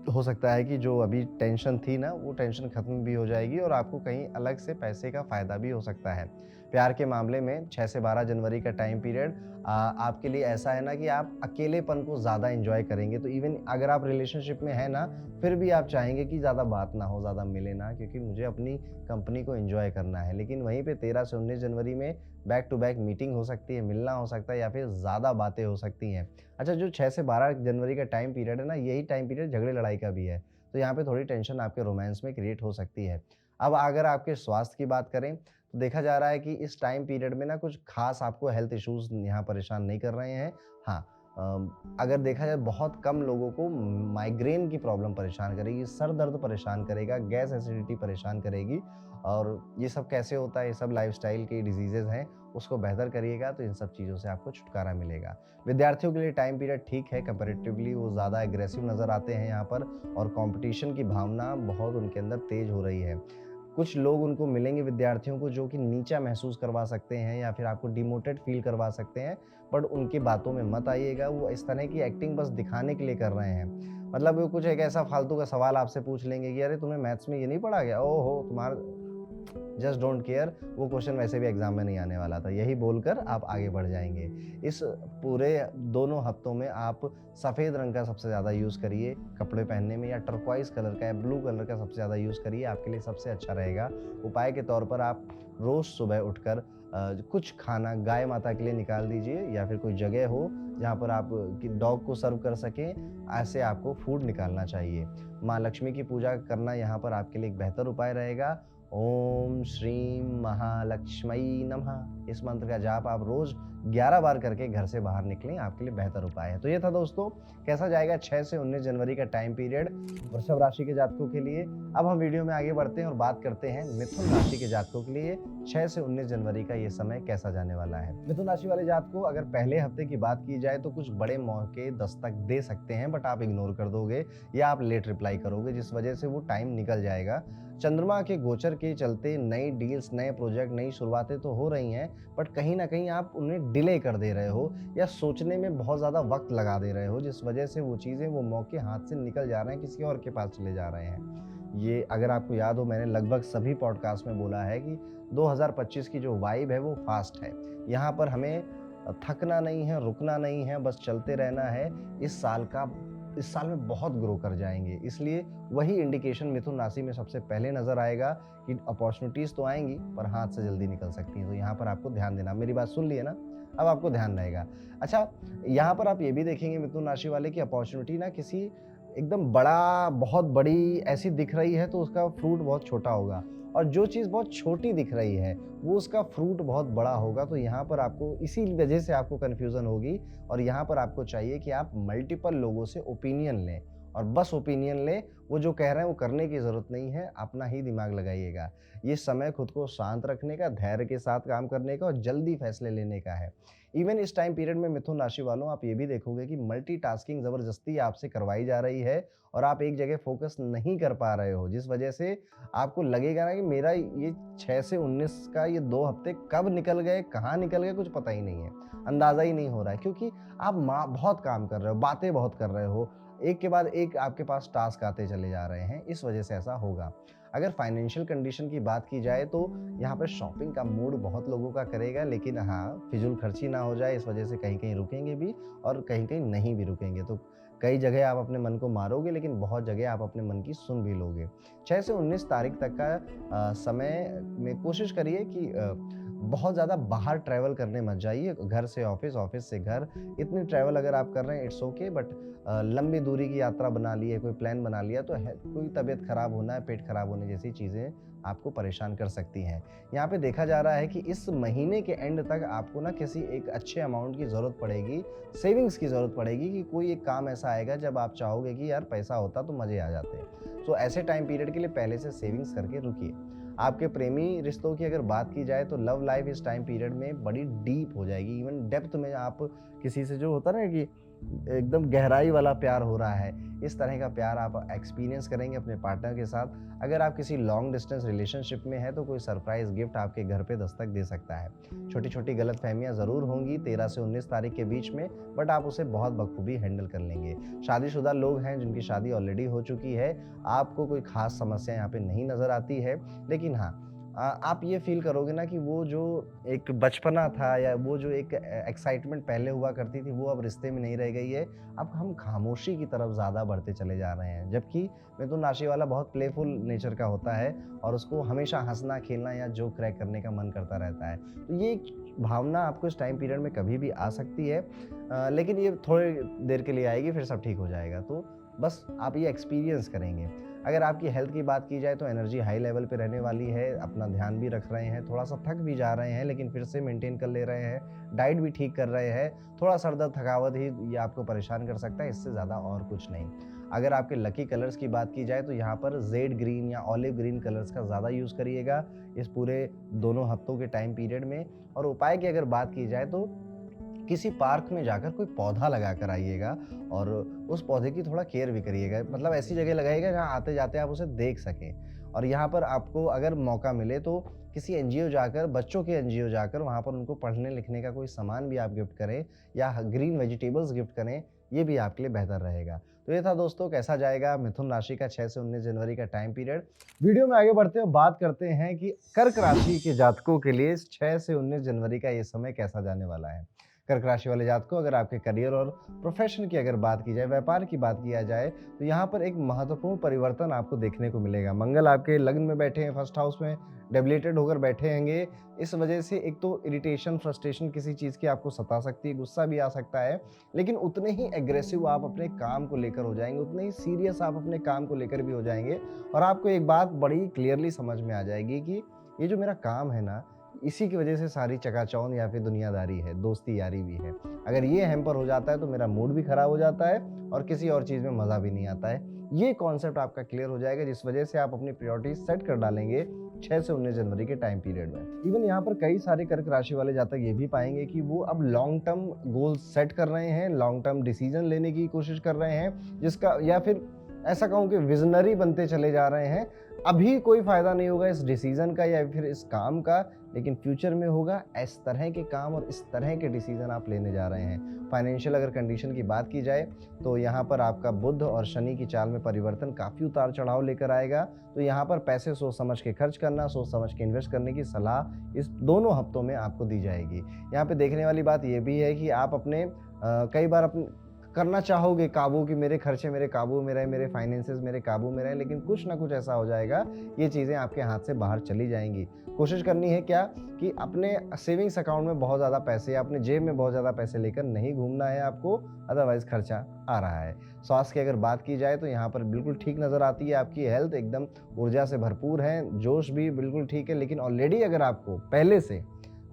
हो सकता है कि जो अभी टेंशन थी ना, वो टेंशन खत्म भी हो जाएगी और आपको कहीं अलग से पैसे का फ़ायदा भी हो सकता है। प्यार के मामले में 6 से 12 जनवरी का टाइम पीरियड आपके लिए ऐसा है ना कि आप अकेलेपन को ज़्यादा एन्जॉय करेंगे। तो इवन अगर आप रिलेशनशिप में हैं ना, फिर भी आप चाहेंगे कि ज़्यादा बात ना हो, ज़्यादा मिले ना, क्योंकि मुझे अपनी कंपनी को एन्जॉय करना है। लेकिन वहीं पे 13 से 19 जनवरी में बैक टू बैक मीटिंग हो सकती है, मिलना हो सकता है, या फिर ज़्यादा बातें हो सकती हैं। अच्छा, जो 6 से 12 जनवरी का टाइम पीरियड है ना, यही टाइम पीरियड झगड़े लड़ाई का भी है। तो यहाँ पे थोड़ी टेंशन आपके रोमांस में क्रिएट हो सकती है। अब अगर आपके स्वास्थ्य की बात करें, तो देखा जा रहा है कि इस टाइम पीरियड में ना कुछ खास आपको हेल्थ इश्यूज़ यहाँ परेशान नहीं कर रहे हैं। हाँ, अगर देखा जाए बहुत कम लोगों को माइग्रेन की प्रॉब्लम परेशान करेगी, सर दर्द परेशान करेगा, गैस एसिडिटी परेशान करेगी, और ये सब कैसे होता है, ये सब लाइफ़स्टाइल के डिजीज़ेज़ हैं, उसको बेहतर करिएगा तो इन सब चीज़ों से आपको छुटकारा मिलेगा। विद्यार्थियों के लिए टाइम पीरियड ठीक है, कंपैरेटिवली वो ज़्यादा एग्रेसिव नज़र आते हैं यहाँ पर, और कॉम्पिटिशन की भावना बहुत उनके अंदर तेज़ हो रही है। कुछ लोग उनको मिलेंगे विद्यार्थियों को जो कि नीचा महसूस करवा सकते हैं या फिर आपको डिमोटेड फ़ील करवा सकते हैं, बट उनकी बातों में मत आइएगा। वो इस तरह की एक्टिंग बस दिखाने के लिए कर रहे हैं। मतलब वो कुछ एक ऐसा फालतू का सवाल आपसे पूछ लेंगे कि अरे तुम्हें मैथ्स में ये नहीं पढ़ा गया? ओहो! तुम्हारा जस्ट डोंट केयर, वो क्वेश्चन वैसे भी एग्जाम में नहीं आने वाला था। यही बोलकर आप आगे बढ़ जाएँगे। इस पूरे दोनों हफ्तों में आप सफ़ेद रंग का सबसे ज़्यादा यूज़ करिए कपड़े पहनने में, या टर्क्वाइज़ कलर का या ब्लू कलर का सबसे ज़्यादा यूज़ करिए, आपके लिए सबसे अच्छा रहेगा। उपाय के तौर पर आप रोज़ सुबह उठकर कुछ खाना गाय माता के लिए निकाल दीजिए, या फिर कोई जगह हो जहाँ पर आप कि डॉग को सर्व कर सकें, ऐसे आपको फूड निकालना चाहिए। माँ लक्ष्मी की पूजा करना यहाँ पर आपके लिए एक बेहतर उपाय रहेगा। ओम श्रीं महालक्ष्मी नमः, इस मंत्र का जाप आप रोज 11 बार करके घर से बाहर निकलें, आपके लिए बेहतर उपाय है। तो ये था दोस्तों, कैसा जाएगा 6 से 19 जनवरी का टाइम पीरियड वृषभ राशि के जातकों के लिए। अब हम वीडियो में आगे बढ़ते हैं और बात करते हैं मिथुन राशि के जातकों के लिए 6 से 19 जनवरी का ये समय कैसा जाने वाला है। मिथुन राशि वाले जातकों, अगर पहले हफ्ते की बात की जाए तो कुछ बड़े मौके दस्तक दे सकते हैं, बट आप इग्नोर कर दोगे या आप लेट रिप्लाई करोगे, जिस वजह से वो टाइम निकल जाएगा। चंद्रमा के गोचर के चलते नई डील्स, नए प्रोजेक्ट, नई शुरुआतें तो हो रही हैं, बट कहीं ना कहीं आप उन्हें डिले कर दे रहे हो या सोचने में बहुत ज़्यादा वक्त लगा दे रहे हो, जिस वजह से वो चीज़ें, वो मौके हाथ से निकल जा रहे हैं, किसी और के पास चले जा रहे हैं। ये अगर आपको याद हो, मैंने लगभग सभी पॉडकास्ट में बोला है कि 2025 की जो वाइब है वो फास्ट है। यहाँ पर हमें थकना नहीं है, रुकना नहीं है, बस चलते रहना है। इस साल में बहुत ग्रो कर जाएंगे, इसलिए वही इंडिकेशन मिथुन राशि में सबसे पहले नजर आएगा कि अपॉर्चुनिटीज़ तो आएंगी पर हाथ से जल्दी निकल सकती हैं। तो यहाँ पर आपको ध्यान देना। मेरी बात सुन लिए ना, अब आपको ध्यान रहेगा। अच्छा, यहाँ पर आप ये भी देखेंगे मिथुन राशि वाले की अपॉर्चुनिटी ना किसी एकदम बड़ा, बहुत बड़ी ऐसी दिख रही है तो उसका फ्रूट बहुत छोटा होगा, और जो चीज़ बहुत छोटी दिख रही है वो उसका फ्रूट बहुत बड़ा होगा। तो यहाँ पर आपको इसी वजह से आपको कन्फ्यूज़न होगी, और यहाँ पर आपको चाहिए कि आप मल्टीपल लोगों से ओपिनियन लें, और बस ओपिनियन लें, वो जो कह रहे हैं वो करने की ज़रूरत नहीं है, अपना ही दिमाग लगाइएगा। ये समय खुद को शांत रखने का, धैर्य के साथ काम करने का और जल्दी फैसले लेने का है। इवन इस टाइम पीरियड में मिथुन राशि वालों आप ये भी देखोगे कि मल्टीटास्किंग ज़बरदस्ती आपसे करवाई जा रही है और आप एक जगह फोकस नहीं कर पा रहे हो, जिस वजह से आपको लगेगा ना कि मेरा ये 6 से 19 का ये 2 हफ्ते कब निकल गए, कहाँ निकल गए, कुछ पता ही नहीं है। अंदाज़ा ही नहीं हो रहा है क्योंकि आप बहुत काम कर रहे हो, बातें बहुत कर रहे हो, एक के बाद एक आपके पास टास्क आते चले जा रहे हैं, इस वजह से ऐसा होगा। अगर फाइनेंशियल कंडीशन की बात की जाए तो यहाँ पर शॉपिंग का मूड बहुत लोगों का करेगा, लेकिन हाँ, फिजूल खर्ची ना हो जाए इस वजह से कहीं-कहीं रुकेंगे भी और कहीं-कहीं नहीं भी रुकेंगे। तो कई जगह आप अपने मन को मारोगे, लेकिन बहुत जगह आप अपने मन की सुन भी लोगे। 6 से 19 तारीख तक का समय में कोशिश करिए कि बहुत ज़्यादा बाहर ट्रैवल करने मत जाइए, घर से ऑफ़िस, ऑफ़िस से घर, इतनी ट्रैवल अगर आप कर रहे हैं इट्स ओके, बट लंबी दूरी की यात्रा बना ली है, कोई प्लान बना लिया तो है कोई तबीयत खराब होना है, पेट खराब होने जैसी चीज़ें आपको परेशान कर सकती हैं। यहाँ पे देखा जा रहा है कि इस महीने के एंड तक आपको ना किसी एक अच्छे अमाउंट की ज़रूरत पड़ेगी, सेविंग्स की ज़रूरत पड़ेगी कि कोई एक काम ऐसा आएगा जब आप चाहोगे कि यार पैसा होता तो मज़े आ जाते। तो ऐसे टाइम पीरियड के लिए पहले से सेविंग्स करके रुकिए। आपके प्रेमी रिश्तों की अगर बात की जाए तो लव लाइफ इस टाइम पीरियड में बड़ी डीप हो जाएगी, इवन डेप्थ में आप किसी से जो होता है ना कि एकदम गहराई वाला प्यार हो रहा है, इस तरह का प्यार आप एक्सपीरियंस करेंगे अपने पार्टनर के साथ। अगर आप किसी लॉन्ग डिस्टेंस रिलेशनशिप में हैं तो कोई सरप्राइज़ गिफ्ट आपके घर पे दस्तक दे सकता है। छोटी-छोटी गलतफ़हमियाँ ज़रूर होंगी 13 से 19 तारीख के बीच में, बट आप उसे बहुत बखूबी हैंडल कर लेंगे। शादीशुदा लोग हैं जिनकी शादी ऑलरेडी हो चुकी है, आपको कोई ख़ास समस्या यहाँ पे नहीं नज़र आती है, लेकिन हाँ, आप ये फ़ील करोगे ना कि वो जो एक बचपना था या वो जो एक एक्साइटमेंट पहले हुआ करती थी, वो अब रिश्ते में नहीं रह गई है। अब हम खामोशी की तरफ ज़्यादा बढ़ते चले जा रहे हैं। जबकि मिथुन राशि वाला बहुत प्लेफुल नेचर का होता है और उसको हमेशा हँसना, खेलना या जोक क्रैक करने का मन करता रहता है। तो ये एक भावना आपको इस टाइम पीरियड में कभी भी आ सकती है, लेकिन ये थोड़ी देर के लिए आएगी, फिर सब ठीक हो जाएगा। तो बस आप ये एक्सपीरियंस करेंगे। अगर आपकी हेल्थ की बात की जाए तो एनर्जी हाई लेवल पे रहने वाली है, अपना ध्यान भी रख रहे हैं, थोड़ा-सा थक भी जा रहे हैं लेकिन फिर से मेंटेन कर ले रहे हैं, डाइट भी ठीक कर रहे हैं, थोड़ा सर दर्द, थकावट ही ये आपको परेशान कर सकता है, इससे ज़्यादा और कुछ नहीं। अगर आपके लकी कलर्स की बात की जाए तो यहाँ पर ज़ेड ग्रीन या ऑलिव ग्रीन कलर्स का ज़्यादा यूज़ करिएगा इस पूरे दोनों हफ्तों के टाइम पीरियड में। और उपाय की अगर बात की जाए तो किसी पार्क में जाकर कोई पौधा लगा कर आइएगा और उस पौधे की थोड़ा केयर भी करिएगा, मतलब ऐसी जगह लगाइएगा जहाँ आते-जाते आप उसे देख सकें। और यहाँ पर आपको अगर मौका मिले तो किसी एनजीओ जाकर, बच्चों के एनजीओ जाकर वहाँ पर उनको पढ़ने-लिखने का कोई सामान भी आप गिफ्ट करें या ग्रीन वेजिटेबल्स गिफ्ट करें, ये भी आपके लिए बेहतर रहेगा। तो ये था दोस्तों, कैसा जाएगा मिथुन राशि का 6 से 19 जनवरी का टाइम पीरियड। वीडियो में आगे बढ़ते हुए बात करते हैं कि कर्क राशि के जातकों के लिए 6 से 19 जनवरी का ये समय कैसा जाने वाला है। कर्क राशि वाले जातकों, अगर आपके करियर और प्रोफेशन की अगर बात की जाए, व्यापार की बात किया जाए, तो यहाँ पर एक महत्वपूर्ण परिवर्तन आपको देखने को मिलेगा। मंगल आपके लग्न में बैठे हैं, फर्स्ट हाउस में डेबिलिटेड होकर बैठे हैंगे। इस वजह से एक तो इरिटेशन, फ्रस्ट्रेशन किसी चीज़ की आपको सता सकती है, गुस्सा भी आ सकता है, लेकिन उतने ही एग्रेसिव आप अपने काम को लेकर हो जाएँगे, उतने ही सीरियस आप अपने काम को लेकर भी हो जाएँगे और आपको एक बात बड़ी क्लियरली समझ में आ जाएगी कि ये जो मेरा काम है ना, इसी की वजह से सारी चकाचौंध या फिर दुनियादारी है, दोस्ती यारी भी है। अगर ये हैम्पर हो जाता है तो मेरा मूड भी खराब हो जाता है और किसी और चीज़ में मज़ा भी नहीं आता है। ये कॉन्सेप्ट आपका क्लियर हो जाएगा, जिस वजह से आप अपनी प्रायोरिटीज सेट कर डालेंगे 6 से 19 जनवरी के टाइम पीरियड में। इवन यहाँ पर कई सारे कर्क राशि वाले जातक ये भी पाएंगे कि वो अब लॉन्ग टर्म गोल्स सेट कर रहे हैं, लॉन्ग टर्म डिसीजन लेने की कोशिश कर रहे हैं, जिसका या फिर ऐसा कहूँ कि विजनरी बनते चले जा रहे हैं। अभी कोई फ़ायदा नहीं होगा इस डिसीज़न का या फिर इस काम का, लेकिन फ्यूचर में होगा। इस तरह के काम और इस तरह के डिसीज़न आप लेने जा रहे हैं। फाइनेंशियल अगर कंडीशन की बात की जाए तो यहाँ पर आपका बुध और शनि की चाल में परिवर्तन काफ़ी उतार-चढ़ाव लेकर आएगा। तो यहाँ पर पैसे सोच समझ के खर्च करना, सोच समझ के इन्वेस्ट करने की सलाह इस दोनों हफ्तों में आपको दी जाएगी। यहाँ पे देखने वाली बात ये भी है कि आप अपने कई बार अपने करना चाहोगे काबू कि मेरे खर्चे मेरे काबू में रहे, मेरे फाइनेंसेस मेरे काबू में रहे, लेकिन कुछ ना कुछ ऐसा हो जाएगा, ये चीज़ें आपके हाथ से बाहर चली जाएंगी। कोशिश करनी है क्या कि अपने सेविंग्स अकाउंट में बहुत ज़्यादा पैसे या अपने जेब में बहुत ज़्यादा पैसे लेकर नहीं घूमना है आपको, अदरवाइज़ खर्चा आ रहा है। स्वास्थ्य की अगर बात की जाए तो यहाँ पर बिल्कुल ठीक नज़र आती है, आपकी हेल्थ एकदम ऊर्जा से भरपूर है, जोश भी बिल्कुल ठीक है, लेकिन ऑलरेडी अगर आपको पहले से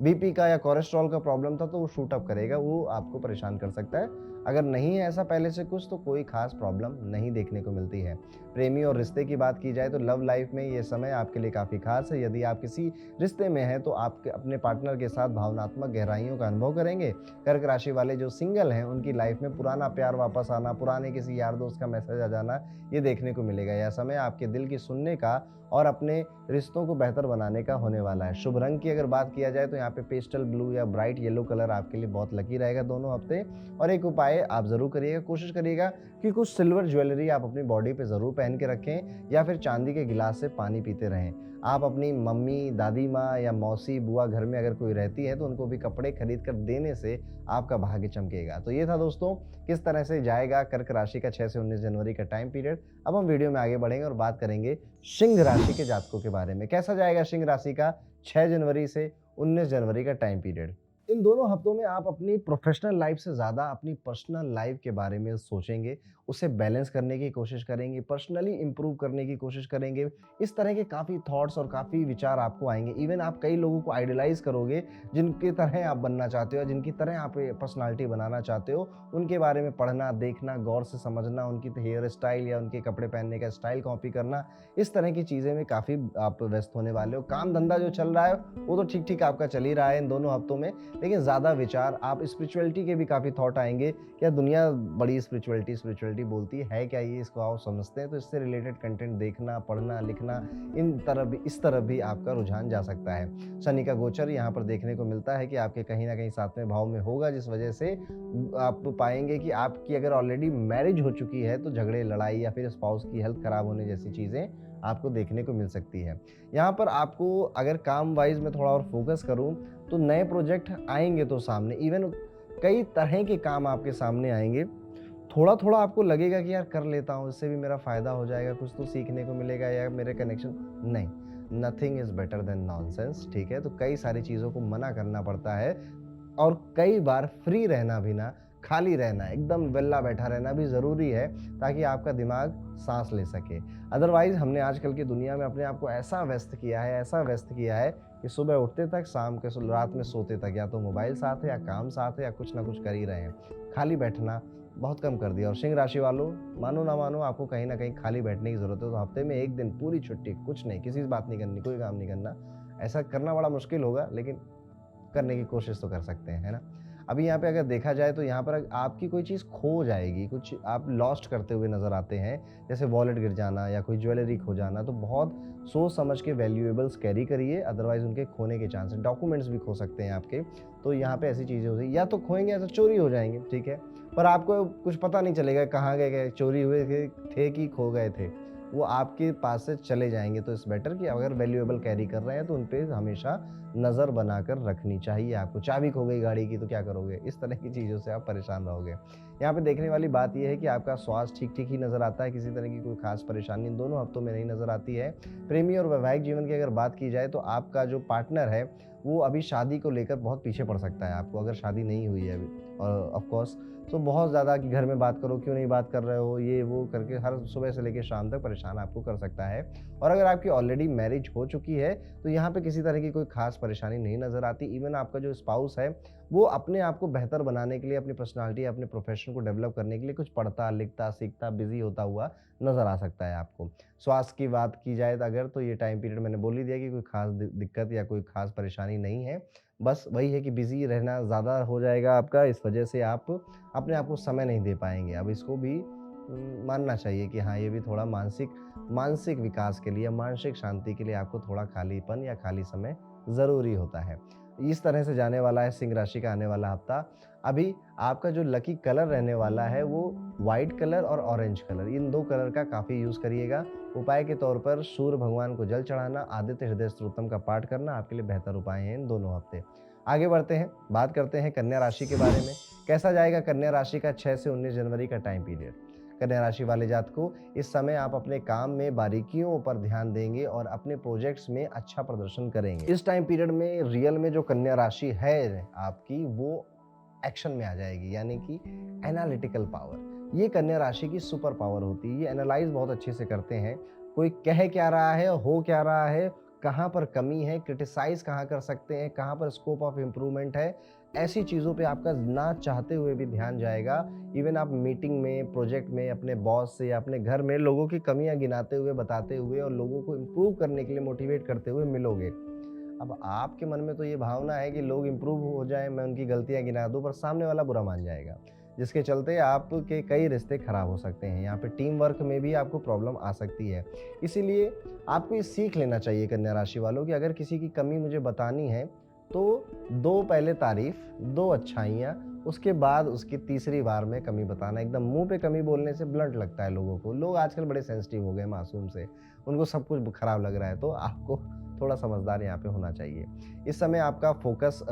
बीपी का या कोलेस्ट्रॉल का प्रॉब्लम था तो वो शूट अप करेगा, वो आपको परेशान कर सकता है। अगर नहीं है ऐसा पहले से कुछ तो कोई खास प्रॉब्लम नहीं देखने को मिलती है। प्रेमी और रिश्ते की बात की जाए तो लव लाइफ में ये समय आपके लिए काफ़ी खास है। यदि आप किसी रिश्ते में हैं तो आप अपने पार्टनर के साथ भावनात्मक गहराइयों का अनुभव करेंगे। कर्क राशि वाले जो सिंगल हैं उनकी लाइफ में पुराना प्यार वापस आना, पुराने किसी यार दोस्त का मैसेज आ जाना, ये देखने को मिलेगा। यह समय आपके दिल की सुनने का और अपने रिश्तों को बेहतर बनाने का होने वाला है। शुभ रंग की अगर बात किया जाए तो यहाँ पे पेस्टल ब्लू या ब्राइट येलो कलर आपके लिए बहुत लकी रहेगा दोनों हफ्ते। और एक उपाय आप ज़रूर करिएगा, कोशिश करिएगा कि कुछ सिल्वर ज्वेलरी आप अपनी बॉडी पे ज़रूर पहन के रखें या फिर चांदी के गिलास से पानी पीते रहें। आप अपनी मम्मी, दादी माँ या मौसी, बुआ घर में अगर कोई रहती है तो उनको भी कपड़े खरीद कर देने से आपका भाग्य चमकेगा। तो ये था दोस्तों किस तरह से जाएगा कर्क राशि का 6 से 19 जनवरी का टाइम पीरियड। अब हम वीडियो में आगे बढ़ेंगे और बात करेंगे सिंह राशि के जातकों के बारे में। कैसा जाएगा सिंह राशि का 6 जनवरी से 19 जनवरी का टाइम पीरियड। इन दोनों हफ्तों में आप अपनी प्रोफेशनल लाइफ से ज़्यादा अपनी पर्सनल लाइफ के बारे में सोचेंगे, उसे बैलेंस करने की कोशिश करेंगे, पर्सनली इंप्रूव करने की कोशिश करेंगे। इस तरह के काफ़ी थॉट्स और काफ़ी विचार आपको आएंगे। इवन आप कई लोगों को आइडलाइज करोगे जिनकी तरह आप बनना चाहते हो, जिनकी तरह आप पर्सनालिटी बनाना चाहते हो, उनके बारे में पढ़ना, देखना, गौर से समझना, उनकी हेयर स्टाइल या उनके कपड़े पहनने का स्टाइल कॉपी करना, इस तरह की चीज़ें में काफ़ी आप व्यस्त होने वाले हो। काम धंधा जो चल रहा है वो तो ठीक ठीक आपका चल ही रहा है इन दोनों हफ्तों में, लेकिन ज़्यादा विचार, आप स्पिरिचुअलिटी के भी काफ़ी थॉट आएंगे। क्या दुनिया बड़ी स्पिरिचुअलिटी बोलती है क्या, ये इसको आप समझते हैं? तो इससे रिलेटेड कंटेंट देखना, पढ़ना, लिखना, इस तरफ भी आपका रुझान जा सकता है। शनि का गोचर यहाँ पर देखने को मिलता है कि आपके कहीं ना कहीं 7वें भाव में होगा, जिस वजह से आप पाएंगे कि आपकी अगर ऑलरेडी मैरिज हो चुकी है तो झगड़े, लड़ाई या फिर स्पाउस की हेल्थ खराब होने जैसी चीज़ें आपको देखने को मिल सकती है। यहाँ पर आपको अगर काम वाइज में थोड़ा और फोकस करूँ तो नए प्रोजेक्ट आएंगे तो सामने, इवन कई तरह के काम आपके सामने आएंगे। थोड़ा थोड़ा आपको लगेगा कि यार कर लेता हूँ, इससे भी मेरा फ़ायदा हो जाएगा, कुछ तो सीखने को मिलेगा या मेरे कनेक्शन, नहीं, nothing is better than nonsense. ठीक है, तो कई सारी चीज़ों को मना करना पड़ता है और कई बार फ्री रहना भी ना, खाली रहना, एकदम वेला बैठा रहना भी ज़रूरी है ताकि आपका दिमाग सांस ले सके। अदरवाइज़ हमने आजकल की दुनिया में अपने आप को ऐसा व्यस्त किया है कि सुबह उठते तक शाम के रात में सोते तक या तो मोबाइल साथ है या काम साथ है या कुछ ना कुछ कर ही रहे हैं। खाली बैठना बहुत कम कर दिया। और सिंह राशि वालों, मानो ना मानो, आपको कहीं ना कहीं खाली बैठने की ज़रूरत है। तो हफ्ते में एक दिन पूरी छुट्टी, कुछ नहीं, किसी से बात नहीं करनी, कोई काम नहीं करना। ऐसा करना बड़ा मुश्किल होगा लेकिन करने की कोशिश तो कर सकते हैं, है ना। अभी यहाँ पे अगर देखा जाए तो यहाँ पर आपकी कोई चीज़ खो जाएगी, कुछ आप लॉस्ट करते हुए नज़र आते हैं, जैसे वॉलेट गिर जाना या कोई ज्वेलरी खो जाना। तो बहुत सोच समझ के वैल्यूएबल्स कैरी करिए, अदरवाइज उनके खोने के चांस है। डॉक्यूमेंट्स भी खो सकते हैं आपके, तो यहाँ पे ऐसी चीज़ें हो सकती, या तो खोएंगे या तो चोरी हो जाएंगे, ठीक है, पर आपको कुछ पता नहीं चलेगा कहाँ गए, चोरी हुए थे कि खो गए थे, वो आपके पास से चले जाएंगे। तो इस बेटर कि अगर वैल्यूएबल कैरी कर रहे हैं तो उन पे हमेशा नज़र बनाकर रखनी चाहिए आपको। चाबी खो गई गाड़ी की तो क्या करोगे, इस तरह की चीज़ों से आप परेशान रहोगे। यहाँ पे देखने वाली बात यह है कि आपका स्वास्थ्य ठीक ठीक ही नज़र आता है, किसी तरह की कोई खास परेशानी इन दोनों हफ्तों में नहीं नज़र आती है। प्रेमी और वैवाहिक जीवन की अगर बात की जाए तो आपका जो पार्टनर है वो अभी शादी को लेकर बहुत पीछे पड़ सकता है आपको, अगर शादी नहीं हुई है अभी। और ऑफकोर्स तो बहुत ज़्यादा कि घर में बात करो, क्यों नहीं बात कर रहे हो, ये वो करके हर सुबह से लेकर शाम तक परेशान आपको कर सकता है। और अगर आपकी ऑलरेडी मैरिज हो चुकी है तो यहाँ पे किसी तरह की कोई खास परेशानी नहीं नज़र आती। इवन आपका जो स्पाउस है वो अपने आप को बेहतर बनाने के लिए, अपनी पर्सनालिटी, अपने प्रोफेशन को डेवलप करने के लिए कुछ पढ़ता, लिखता, सीखता, बिजी होता हुआ नज़र आ सकता है आपको। स्वास्थ्य की बात की जाए अगर तो ये टाइम पीरियड मैंने बोल ही दिया कि कोई खास दिक्कत या कोई खास परेशानी नहीं है। बस वही है कि बिज़ी रहना ज़्यादा हो जाएगा आपका, इस वजह से आप अपने आप को समय नहीं दे पाएँगे। अब इसको भी मानना चाहिए कि हाँ, ये भी थोड़ा मानसिक विकास के लिए, मानसिक शांति के लिए आपको थोड़ा खालीपन या खाली समय ज़रूरी होता है। इस तरह से जाने वाला है सिंह राशि का आने वाला हफ्ता। अभी आपका जो लकी कलर रहने वाला है वो व्हाइट कलर और ऑरेंज कलर, इन 2 कलर का काफ़ी यूज़ करिएगा। उपाय के तौर पर सूर्य भगवान को जल चढ़ाना, आदित्य हृदय स्तोत्रम का पाठ करना आपके लिए बेहतर उपाय हैं इन दोनों हफ्ते। आगे बढ़ते हैं, बात करते हैं कन्या राशि के बारे में। कैसा जाएगा कन्या राशि का 6 से 19 जनवरी का टाइम पीरियड। कन्या राशि वाले जातकों, इस समय आप अपने काम में बारीकियों पर ध्यान देंगे और अपने प्रोजेक्ट्स में अच्छा प्रदर्शन करेंगे। इस टाइम पीरियड में रियल में जो कन्या राशि है आपकी वो एक्शन में आ जाएगी, यानी कि एनालिटिकल पावर। ये कन्या राशि की सुपर पावर होती है, ये एनालाइज बहुत अच्छे से करते हैं। कोई कह क्या रहा है, हो क्या रहा है, कहाँ पर कमी है, क्रिटिसाइज़ कहाँ कर सकते हैं, कहाँ पर स्कोप ऑफ इम्प्रूवमेंट है, ऐसी चीज़ों पे आपका ना चाहते हुए भी ध्यान जाएगा। इवन आप मीटिंग में, प्रोजेक्ट में, अपने बॉस से या अपने घर में लोगों की कमियाँ गिनाते हुए, बताते हुए और लोगों को इम्प्रूव करने के लिए मोटिवेट करते हुए मिलोगे। अब आपके मन में तो ये भावना है कि लोग इम्प्रूव हो जाएँ, मैं उनकी गलतियाँ गिना दूँ, पर सामने वाला बुरा मान जाएगा, जिसके चलते आपके कई रिश्ते खराब हो सकते हैं। यहाँ पे टीम वर्क में भी आपको प्रॉब्लम आ सकती है। इसीलिए आपको ये सीख लेना चाहिए कन्या राशि वालों कि अगर किसी की कमी मुझे बतानी है, तो 2 पहले तारीफ़, 2 अच्छाइयाँ, उसके बाद उसकी तीसरी बार में कमी बताना। एकदम मुँह पे कमी बोलने से ब्लंट लगता है लोगों को। लोग आजकल बड़े सेंसिटिव हो गए मासूम से, उनको सब कुछ खराब लग रहा है, तो आपको थोड़ा समझदार यहाँ पे होना चाहिए। इस समय आपका फ़ोकस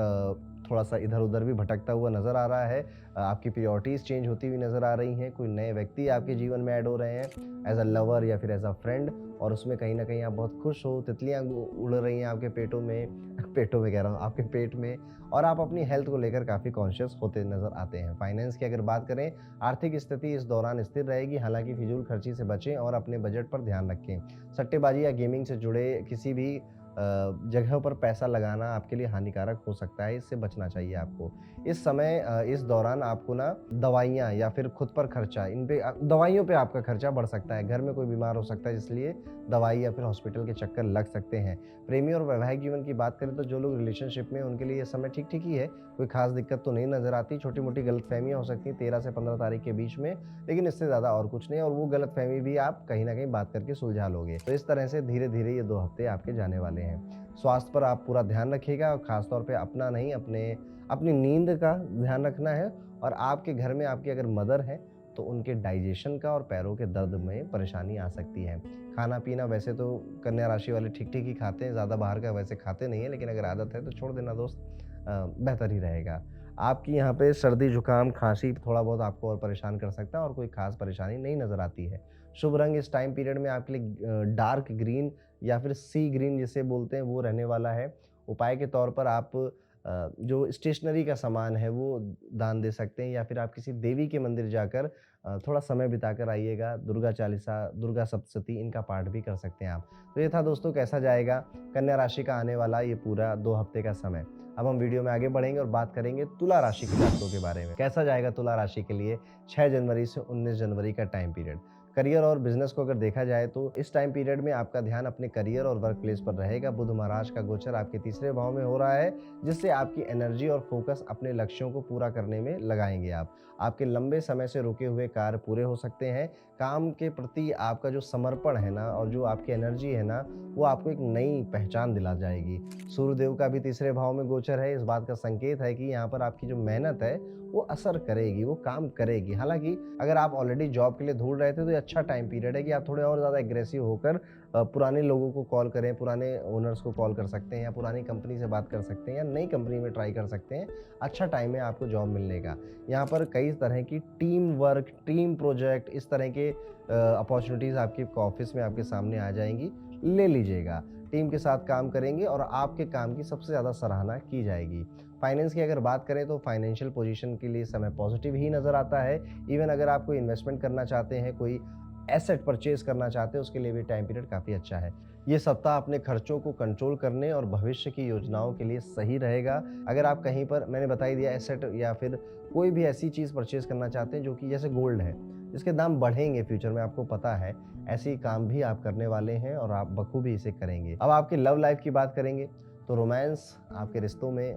थोड़ा-सा इधर-उधर भी भटकता हुआ नज़र आ रहा है। आपकी प्रायोरिटीज़ चेंज होती हुई नज़र आ रही हैं। कोई नए व्यक्ति आपके जीवन में ऐड हो रहे हैं एज़ अ लवर या फिर एज़ अ फ्रेंड, और उसमें कहीं न कहीं आप बहुत खुश हो, तितलियाँ उड़ रही हैं आपके पेटों में पेटों में कह रहा हूँ, आपके पेट में, और आप अपनी हेल्थ को लेकर काफ़ी कॉन्शियस होते नज़र आते हैं। फाइनेंस की अगर बात करें, आर्थिक स्थिति इस दौरान स्थिर रहेगी, हालाँकि फिजूल खर्ची से बचें और अपने बजट पर ध्यान रखें। सट्टेबाज़ी या गेमिंग से जुड़े किसी भी जगह पर पैसा लगाना आपके लिए हानिकारक हो सकता है, इससे बचना चाहिए आपको। इस समय इस दौरान आपको ना दवाइयाँ या फिर खुद पर खर्चा, इन पे दवाइयों पे आपका खर्चा बढ़ सकता है। घर में कोई बीमार हो सकता है, इसलिए दवाई या फिर हॉस्पिटल के चक्कर लग सकते हैं। प्रेमी और वैवाहिक जीवन की बात करें तो जो लोग रिलेशनशिप में हैं, उनके लिए ये समय ठीक-ठीक ही है। कोई ख़ास दिक्कत तो नहीं नज़र आती, छोटी-मोटी गलतफ़हमियाँ हो सकती हैं 13 से 15 तारीख के बीच में, लेकिन इससे ज़्यादा और कुछ नहीं, और वो गलतफ़हमी भी आप कहीं न कहीं बात करके सुलझा लोगे। तो इस तरह से धीरे-धीरे ये 2 हफ्ते आपके जाने वाले हैं। स्वास्थ्य पर आप पूरा ध्यान रखिएगा, और ख़ास तौर पे अपना नहीं, अपनी नींद का ध्यान रखना है, और आपके घर में आपकी अगर मदर हैं, तो उनके डाइजेशन का और पैरों के दर्द में परेशानी आ सकती है। खाना-पीना वैसे तो कन्या राशि वाले ठीक-ठीक ही खाते हैं, ज़्यादा बाहर का वैसे खाते नहीं हैं, लेकिन अगर आदत है तो छोड़ देना दोस्त, बेहतर ही रहेगा। आपकी यहाँ पे सर्दी, जुकाम, खाँसी थोड़ा बहुत आपको और परेशान कर सकता है, और कोई ख़ास परेशानी नहीं नज़र आती है। शुभ रंग इस टाइम पीरियड में आपके लिए डार्क ग्रीन या फिर सी ग्रीन जिसे बोलते हैं, वो रहने वाला है। उपाय के तौर पर आप जो स्टेशनरी का सामान है वो दान दे सकते हैं, या फिर आप किसी देवी के मंदिर जाकर थोड़ा समय बिताकर आइएगा। दुर्गा चालीसा, दुर्गा सप्तशती, इनका पाठ भी कर सकते हैं आप। तो ये था दोस्तों, कैसा जाएगा कन्या राशि का आने वाला ये पूरा 2 हफ्ते का समय। अब हम वीडियो में आगे बढ़ेंगे और बात करेंगे तुला राशि के जातकों के बारे में। कैसा जाएगा तुला राशि के लिए 6 जनवरी से 19 जनवरी का टाइम पीरियड। करियर और बिजनेस को अगर देखा जाए तो इस टाइम पीरियड में आपका ध्यान अपने करियर और वर्क प्लेस पर रहेगा। बुध महाराज का गोचर आपके तीसरे भाव में हो रहा है, जिससे आपकी एनर्जी और फोकस अपने लक्ष्यों को पूरा करने में लगाएंगे आप। आपके लंबे समय से रुके हुए कार्य पूरे हो सकते हैं। काम के प्रति आपका जो समर्पण है ना, और जो आपकी एनर्जी है ना, वो आपको एक नई पहचान दिला जाएगी। सूर्यदेव का भी तीसरे भाव में गोचर है, इस बात का संकेत है कि यहाँ पर आपकी जो मेहनत है वो असर करेगी, वो काम करेगी। हालाँकि अगर आप ऑलरेडी जॉब के लिए ढूँढ रहे थे, तो ये अच्छा टाइम पीरियड है कि आप थोड़े और ज़्यादा एग्रेसिव होकर पुराने लोगों को कॉल करें, पुराने ओनर्स को कॉल कर सकते हैं, या पुरानी कंपनी से बात कर सकते हैं, या नई कंपनी में ट्राई कर सकते हैं। अच्छा टाइम है आपको जॉब मिलने का। यहाँ पर कई तरह की टीम वर्क, टीम प्रोजेक्ट, इस तरह के अपॉर्चुनिटीज़ आपके ऑफ़िस में आपके सामने आ जाएँगी, ले लीजिएगा। टीम के साथ काम करेंगे और आपके काम की सबसे ज़्यादा सराहना की जाएगी। फाइनेंस की अगर बात करें तो फाइनेंशियल पोजीशन के लिए समय पॉजिटिव ही नज़र आता है। इवन अगर आप कोई इन्वेस्टमेंट करना चाहते हैं, कोई एसेट परचेज़ करना चाहते हैं, उसके लिए भी टाइम पीरियड काफ़ी अच्छा है। ये सप्ताह अपने खर्चों को कंट्रोल करने और भविष्य की योजनाओं के लिए सही रहेगा। अगर आप कहीं पर, मैंने बता ही दिया, एसेट या फिर कोई भी ऐसी चीज़ परचेज़ करना चाहते हैं जो कि जैसे गोल्ड है, जिसके दाम बढ़ेंगे फ्यूचर में, आपको पता है, ऐसे काम भी आप करने वाले हैं और आप बखूबी इसे करेंगे। अब आपकी लव लाइफ़ की बात करेंगे तो रोमांस आपके रिश्तों में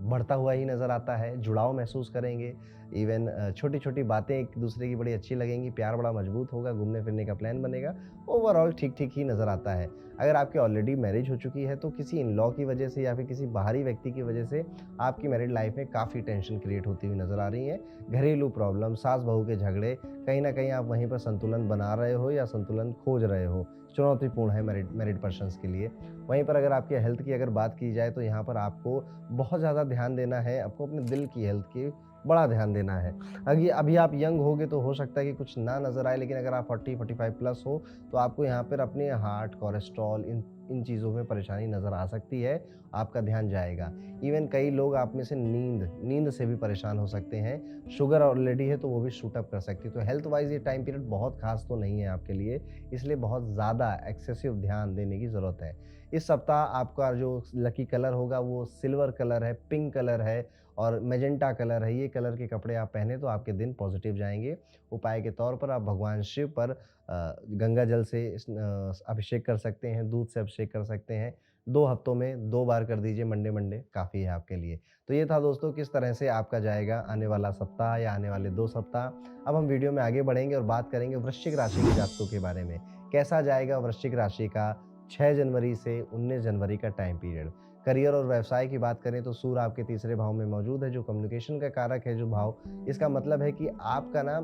बढ़ता हुआ ही नज़र आता है, जुड़ाव महसूस करेंगे। इवन छोटी-छोटी बातें एक दूसरे की बड़ी अच्छी लगेंगी, प्यार बड़ा मजबूत होगा, घूमने-फिरने का प्लान बनेगा। ओवरऑल ठीक-ठीक ही नज़र आता है। अगर आपकी ऑलरेडी मैरिज हो चुकी है तो किसी इन-लॉ की वजह से या फिर किसी बाहरी व्यक्ति की वजह से आपकी मैरिड लाइफ में काफ़ी टेंशन क्रिएट होती हुई नज़र आ रही है। घरेलू प्रॉब्लम, सास-बहू के झगड़े, कहीं न कहीं आप वहीं पर संतुलन बना रहे हो या संतुलन खोज रहे हो। चुनौतीपूर्ण है मैरिड मैरिड पर्सन्स के लिए। वहीं पर अगर आपकी हेल्थ की अगर बात की जाए तो यहाँ पर आपको बहुत ज़्यादा ध्यान देना है, आपको अपने दिल की हेल्थ की बड़ा ध्यान देना है। अभी अभी आप यंग होगे तो हो सकता है कि कुछ ना नज़र आए, लेकिन अगर आप 40-45 प्लस हो तो आपको यहाँ पर अपने हार्ट, कोलेस्ट्रॉल इन इन चीज़ों में परेशानी नज़र आ सकती है, आपका ध्यान जाएगा। इवन कई लोग आप में से नींद से भी परेशान हो सकते हैं। शुगर ऑलरेडी है तो वो भी शूट अप कर सकती है। तो हेल्थ वाइज़ ये टाइम पीरियड बहुत ख़ास तो नहीं है आपके लिए, इसलिए बहुत ज़्यादा एक्सेसिव ध्यान देने की ज़रूरत है। इस सप्ताह आपका जो लकी कलर होगा वो सिल्वर कलर है, पिंक कलर है और मैजेंटा कलर है। ये कलर के कपड़े आप पहने तो आपके दिन पॉजिटिव जाएँगे। उपाय के तौर पर आप भगवान शिव पर गंगा जल से अभिषेक कर सकते हैं, दूध से अभिषेक कर सकते हैं। 2 हफ्तों में 2 बार कर दीजिए, मंडे काफ़ी है आपके लिए। तो ये था दोस्तों किस तरह से आपका जाएगा आने वाला सप्ताह या आने वाले 2 सप्ताह। अब हम वीडियो में आगे बढ़ेंगे और बात करेंगे वृश्चिक राशि के जातकों के बारे में। कैसा जाएगा वृश्चिक राशि का 6 जनवरी से 19 जनवरी का टाइम पीरियड। करियर और व्यवसाय की बात करें तो सूर्य आपके तीसरे भाव में मौजूद है, जो कम्युनिकेशन का कारक है जो भाव। इसका मतलब है कि आपका ना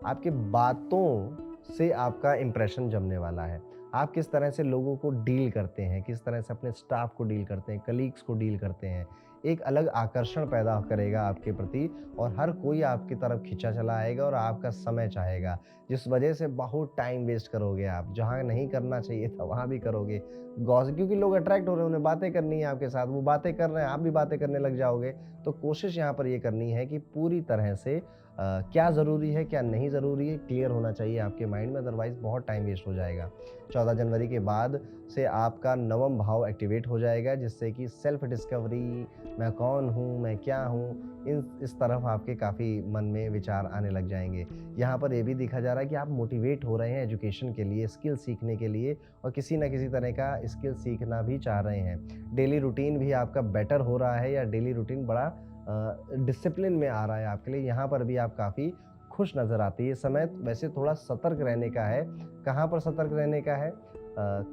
आपकी बातों से आपका इंप्रेशन जमने वाला है। आप किस तरह से लोगों को डील करते हैं, किस तरह से अपने स्टाफ को डील करते हैं, कलीग्स को डील करते हैं, एक अलग आकर्षण पैदा करेगा आपके प्रति और हर कोई आपकी तरफ खिंचा चला आएगा और आपका समय चाहेगा, जिस वजह से बहुत टाइम वेस्ट करोगे आप। जहाँ नहीं करना चाहिए था वहाँ भी करोगे। गॉसिप, क्योंकि लोग अट्रैक्ट हो रहे हैं, उन्हें बातें करनी है आपके साथ, वो बातें कर रहे हैं, आप भी बातें करने लग जाओगे। तो कोशिश यहाँ पर ये करनी है कि पूरी तरह से क्या ज़रूरी है, क्या नहीं ज़रूरी है, क्लियर होना चाहिए आपके माइंड में, अदरवाइज़ बहुत टाइम वेस्ट हो जाएगा। 14 जनवरी के बाद से आपका नवम भाव एक्टिवेट हो जाएगा, जिससे कि सेल्फ डिस्कवरी, मैं कौन हूँ, मैं क्या हूँ, इस तरफ आपके काफ़ी मन में विचार आने लग जाएंगे। यहाँ पर ये भी देखा जा रहा है कि आप मोटिवेट हो रहे हैं एजुकेशन के लिए, स्किल सीखने के लिए और किसी न किसी तरह का स्किल सीखना भी चाह रहे हैं। डेली रूटीन भी आपका बेटर हो रहा है या डेली रूटीन बड़ा डिसिप्लिन में आ रहा है आपके लिए। यहाँ पर भी आप काफ़ी खुश नज़र आती है। ये समय वैसे थोड़ा सतर्क रहने का है। कहाँ पर सतर्क रहने का है?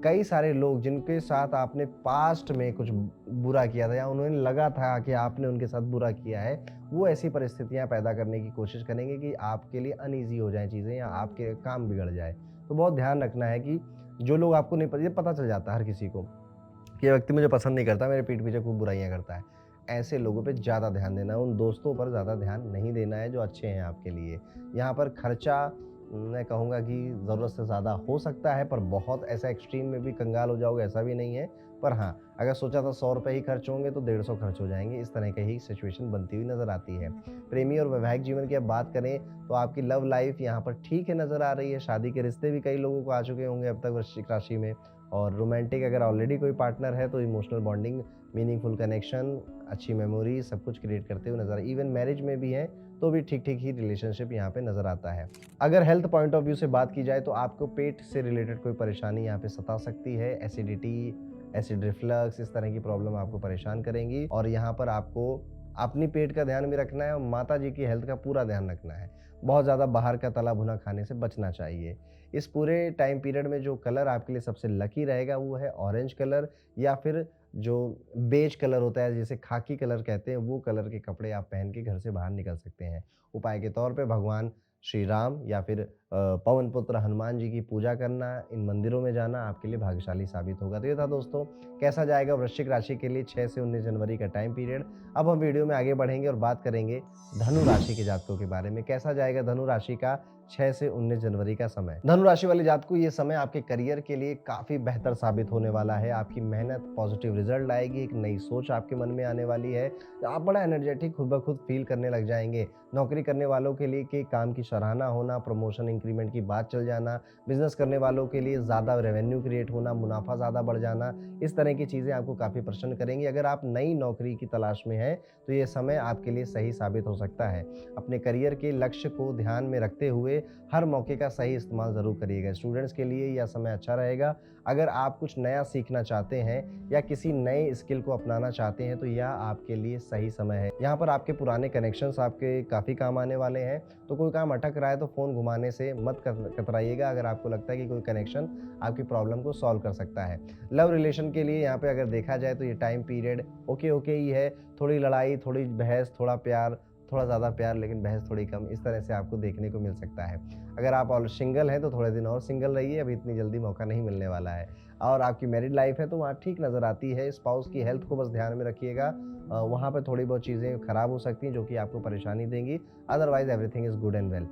कई सारे लोग जिनके साथ आपने पास्ट में कुछ बुरा किया था या उन्हें लगा था कि आपने उनके साथ बुरा किया है, वो ऐसी परिस्थितियाँ पैदा करने की कोशिश करेंगे कि आपके लिए अनईज़ी हो जाएँ चीज़ें या आपके काम बिगड़ जाए। तो बहुत ध्यान रखना है कि जो लोग आपको नहीं ये पता चल जाता है हर किसी को कि ये व्यक्ति मुझे पसंद नहीं करता, मेरे पीठ पीछे खूब बुराइयाँ करता है। ऐसे लोगों पे ज़्यादा ध्यान देना है, उन दोस्तों पर ज़्यादा ध्यान नहीं देना है जो अच्छे हैं आपके लिए। यहाँ पर खर्चा मैं कहूँगा कि ज़रूरत से ज़्यादा हो सकता है, पर बहुत ऐसा एक्सट्रीम में भी कंगाल हो जाओगे ऐसा भी नहीं है। पर हाँ, अगर सोचा था 100 रुपए ही खर्च होंगे तो 150 खर्च हो जाएँगे, इस तरह की ही सिचुएशन बनती हुई नज़र आती है। प्रेमी और वैवाहिक जीवन की अब बात करें तो आपकी लव लाइफ़ यहाँ पर ठीक है नज़र आ रही है, शादी के रिश्ते भी कई लोगों को आ चुके होंगे अब तक वृश्चिक राशि में। और रोमांटिक अगर ऑलरेडी कोई पार्टनर है तो इमोशनल बॉन्डिंग, मीनिंगफुल कनेक्शन, अच्छी मेमोरी सब कुछ क्रिएट करते हुए नज़र, इवन मैरिज में भी हैं तो भी ठीक-ठीक ही रिलेशनशिप यहाँ पे नज़र आता है। अगर हेल्थ पॉइंट ऑफ व्यू से बात की जाए तो आपको पेट से रिलेटेड कोई परेशानी यहाँ पे सता सकती है। एसिडिटी, एसिड रिफ्लक्स, इस तरह की प्रॉब्लम आपको परेशान करेंगी और यहाँ पर आपको अपनी पेट का ध्यान भी रखना है और माता जी की हेल्थ का पूरा ध्यान रखना है। बहुत ज़्यादा बाहर का तला भुना खाने से बचना चाहिए। इस पूरे टाइम पीरियड में जो कलर आपके लिए सबसे लकी रहेगा वो है ऑरेंज कलर या फिर जो बेज कलर होता है, जिसे खाकी कलर कहते हैं, वो कलर के कपड़े आप पहन के घर से बाहर निकल सकते हैं। उपाय के तौर पे भगवान श्री राम या फिर पवन पुत्र हनुमान जी की पूजा करना, इन मंदिरों में जाना आपके लिए भाग्यशाली साबित होगा। तो ये था दोस्तों कैसा जाएगा वृश्चिक राशि के लिए 6 से 19 जनवरी का टाइम पीरियड। अब हम वीडियो में आगे बढ़ेंगे और बात करेंगे धनु राशि के जातकों के बारे में। कैसा जाएगा धनु राशि का 6 से 19 जनवरी का समय। धनु राशि वाले जातकों, ये समय आपके करियर के लिए काफ़ी बेहतर साबित होने वाला है। आपकी मेहनत पॉजिटिव रिजल्ट लाएगी, एक नई सोच आपके मन में आने वाली है। आप बड़ा एनर्जेटिक खुद ब खुद फील करने लग जाएंगे। नौकरी करने वालों के लिए कि काम की सराहना होना, प्रमोशन इंक्रीमेंट की बात चल जाना, बिजनेस करने वालों के लिए ज़्यादा रेवेन्यू क्रिएट होना, मुनाफा ज़्यादा बढ़ जाना, इस तरह की चीज़ें आपको काफ़ी प्रसन्न करेंगी। अगर आप नई नौकरी की तलाश में हैं तो ये समय आपके लिए सही साबित हो सकता है। अपने करियर के लक्ष्य को ध्यान में रखते हुए हर मौके का सही इस्तेमाल ज़रूर करिएगा। स्टूडेंट्स के लिए यह समय अच्छा रहेगा। अगर आप कुछ नया सीखना चाहते हैं या किसी नए स्किल को अपनाना चाहते हैं तो यह आपके लिए सही समय है। यहाँ पर आपके पुराने कनेक्शंस आपके काफ़ी काम आने वाले हैं। तो कोई काम अटक रहा है तो फ़ोन घुमाने से मत कतराइएगा अगर आपको लगता है कि कोई कनेक्शन आपकी प्रॉब्लम को सॉल्व कर सकता है। लव रिलेशन के लिए यहाँ पे अगर देखा जाए तो ये टाइम पीरियड ओके ही है। थोड़ी लड़ाई, थोड़ी बहस, थोड़ा प्यार, थोड़ा ज़्यादा प्यार लेकिन बहस थोड़ी कम, इस तरह से आपको देखने को मिल सकता है। अगर आप और सिंगल हैं तो थोड़े दिन और सिंगल रहिए, अभी इतनी जल्दी मौका नहीं मिलने वाला है। और आपकी मैरिड लाइफ है तो वहाँ ठीक नज़र आती है। स्पाउस की हेल्थ को बस ध्यान में रखिएगा, वहाँ पर थोड़ी बहुत चीज़ें खराब हो सकती हैं जो कि आपको परेशानी देंगी। Otherwise everything is good and well.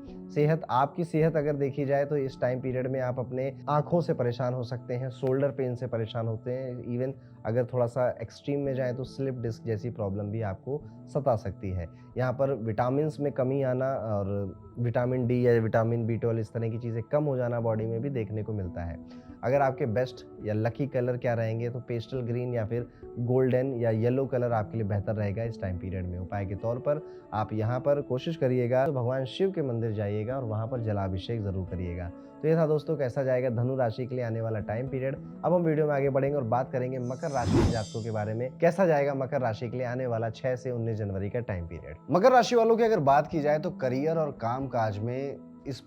आपकी सेहत अगर देखी जाए तो इस टाइम पीरियड में आप अपने आँखों से परेशान हो सकते हैं, शोल्डर पेन से परेशान होते हैं, इवन अगर थोड़ा-सा एक्सट्रीम में जाएँ तो स्लिप डिस्क जैसी प्रॉब्लम भी आपको सता सकती है। यहाँ पर विटामिन्स में कमी आना और विटामिन डी या विटामिन बी12 इस तरह की चीज़ें कम हो जाना बॉडी में भी देखने को मिलता है। अगर आपके बेस्ट या लकी कलर क्या रहेंगे तो पेस्टल ग्रीन या फिर गोल्डन या येलो कलर आपके लिए बेहतर रहेगा इस टाइम पीरियड में। उपाय के तौर पर आप यहाँ पर कोशिश करिएगा तो भगवान शिव के मंदिर जाइएगा और वहाँ पर जलाभिषेक ज़रूर करिएगा। तो ये था दोस्तों कैसा जाएगा धनु राशि के लिए आने वाला टाइम पीरियड। अब हम वीडियो में आगे बढ़ेंगे और बात करेंगे मकर राशि के जातकों के बारे में, कैसा जाएगा मकर राशि के लिए आने वाला 6 से 19 जनवरी का टाइम पीरियड। मकर राशि वालों की अगर बात की जाए तो करियर और काम काज में इस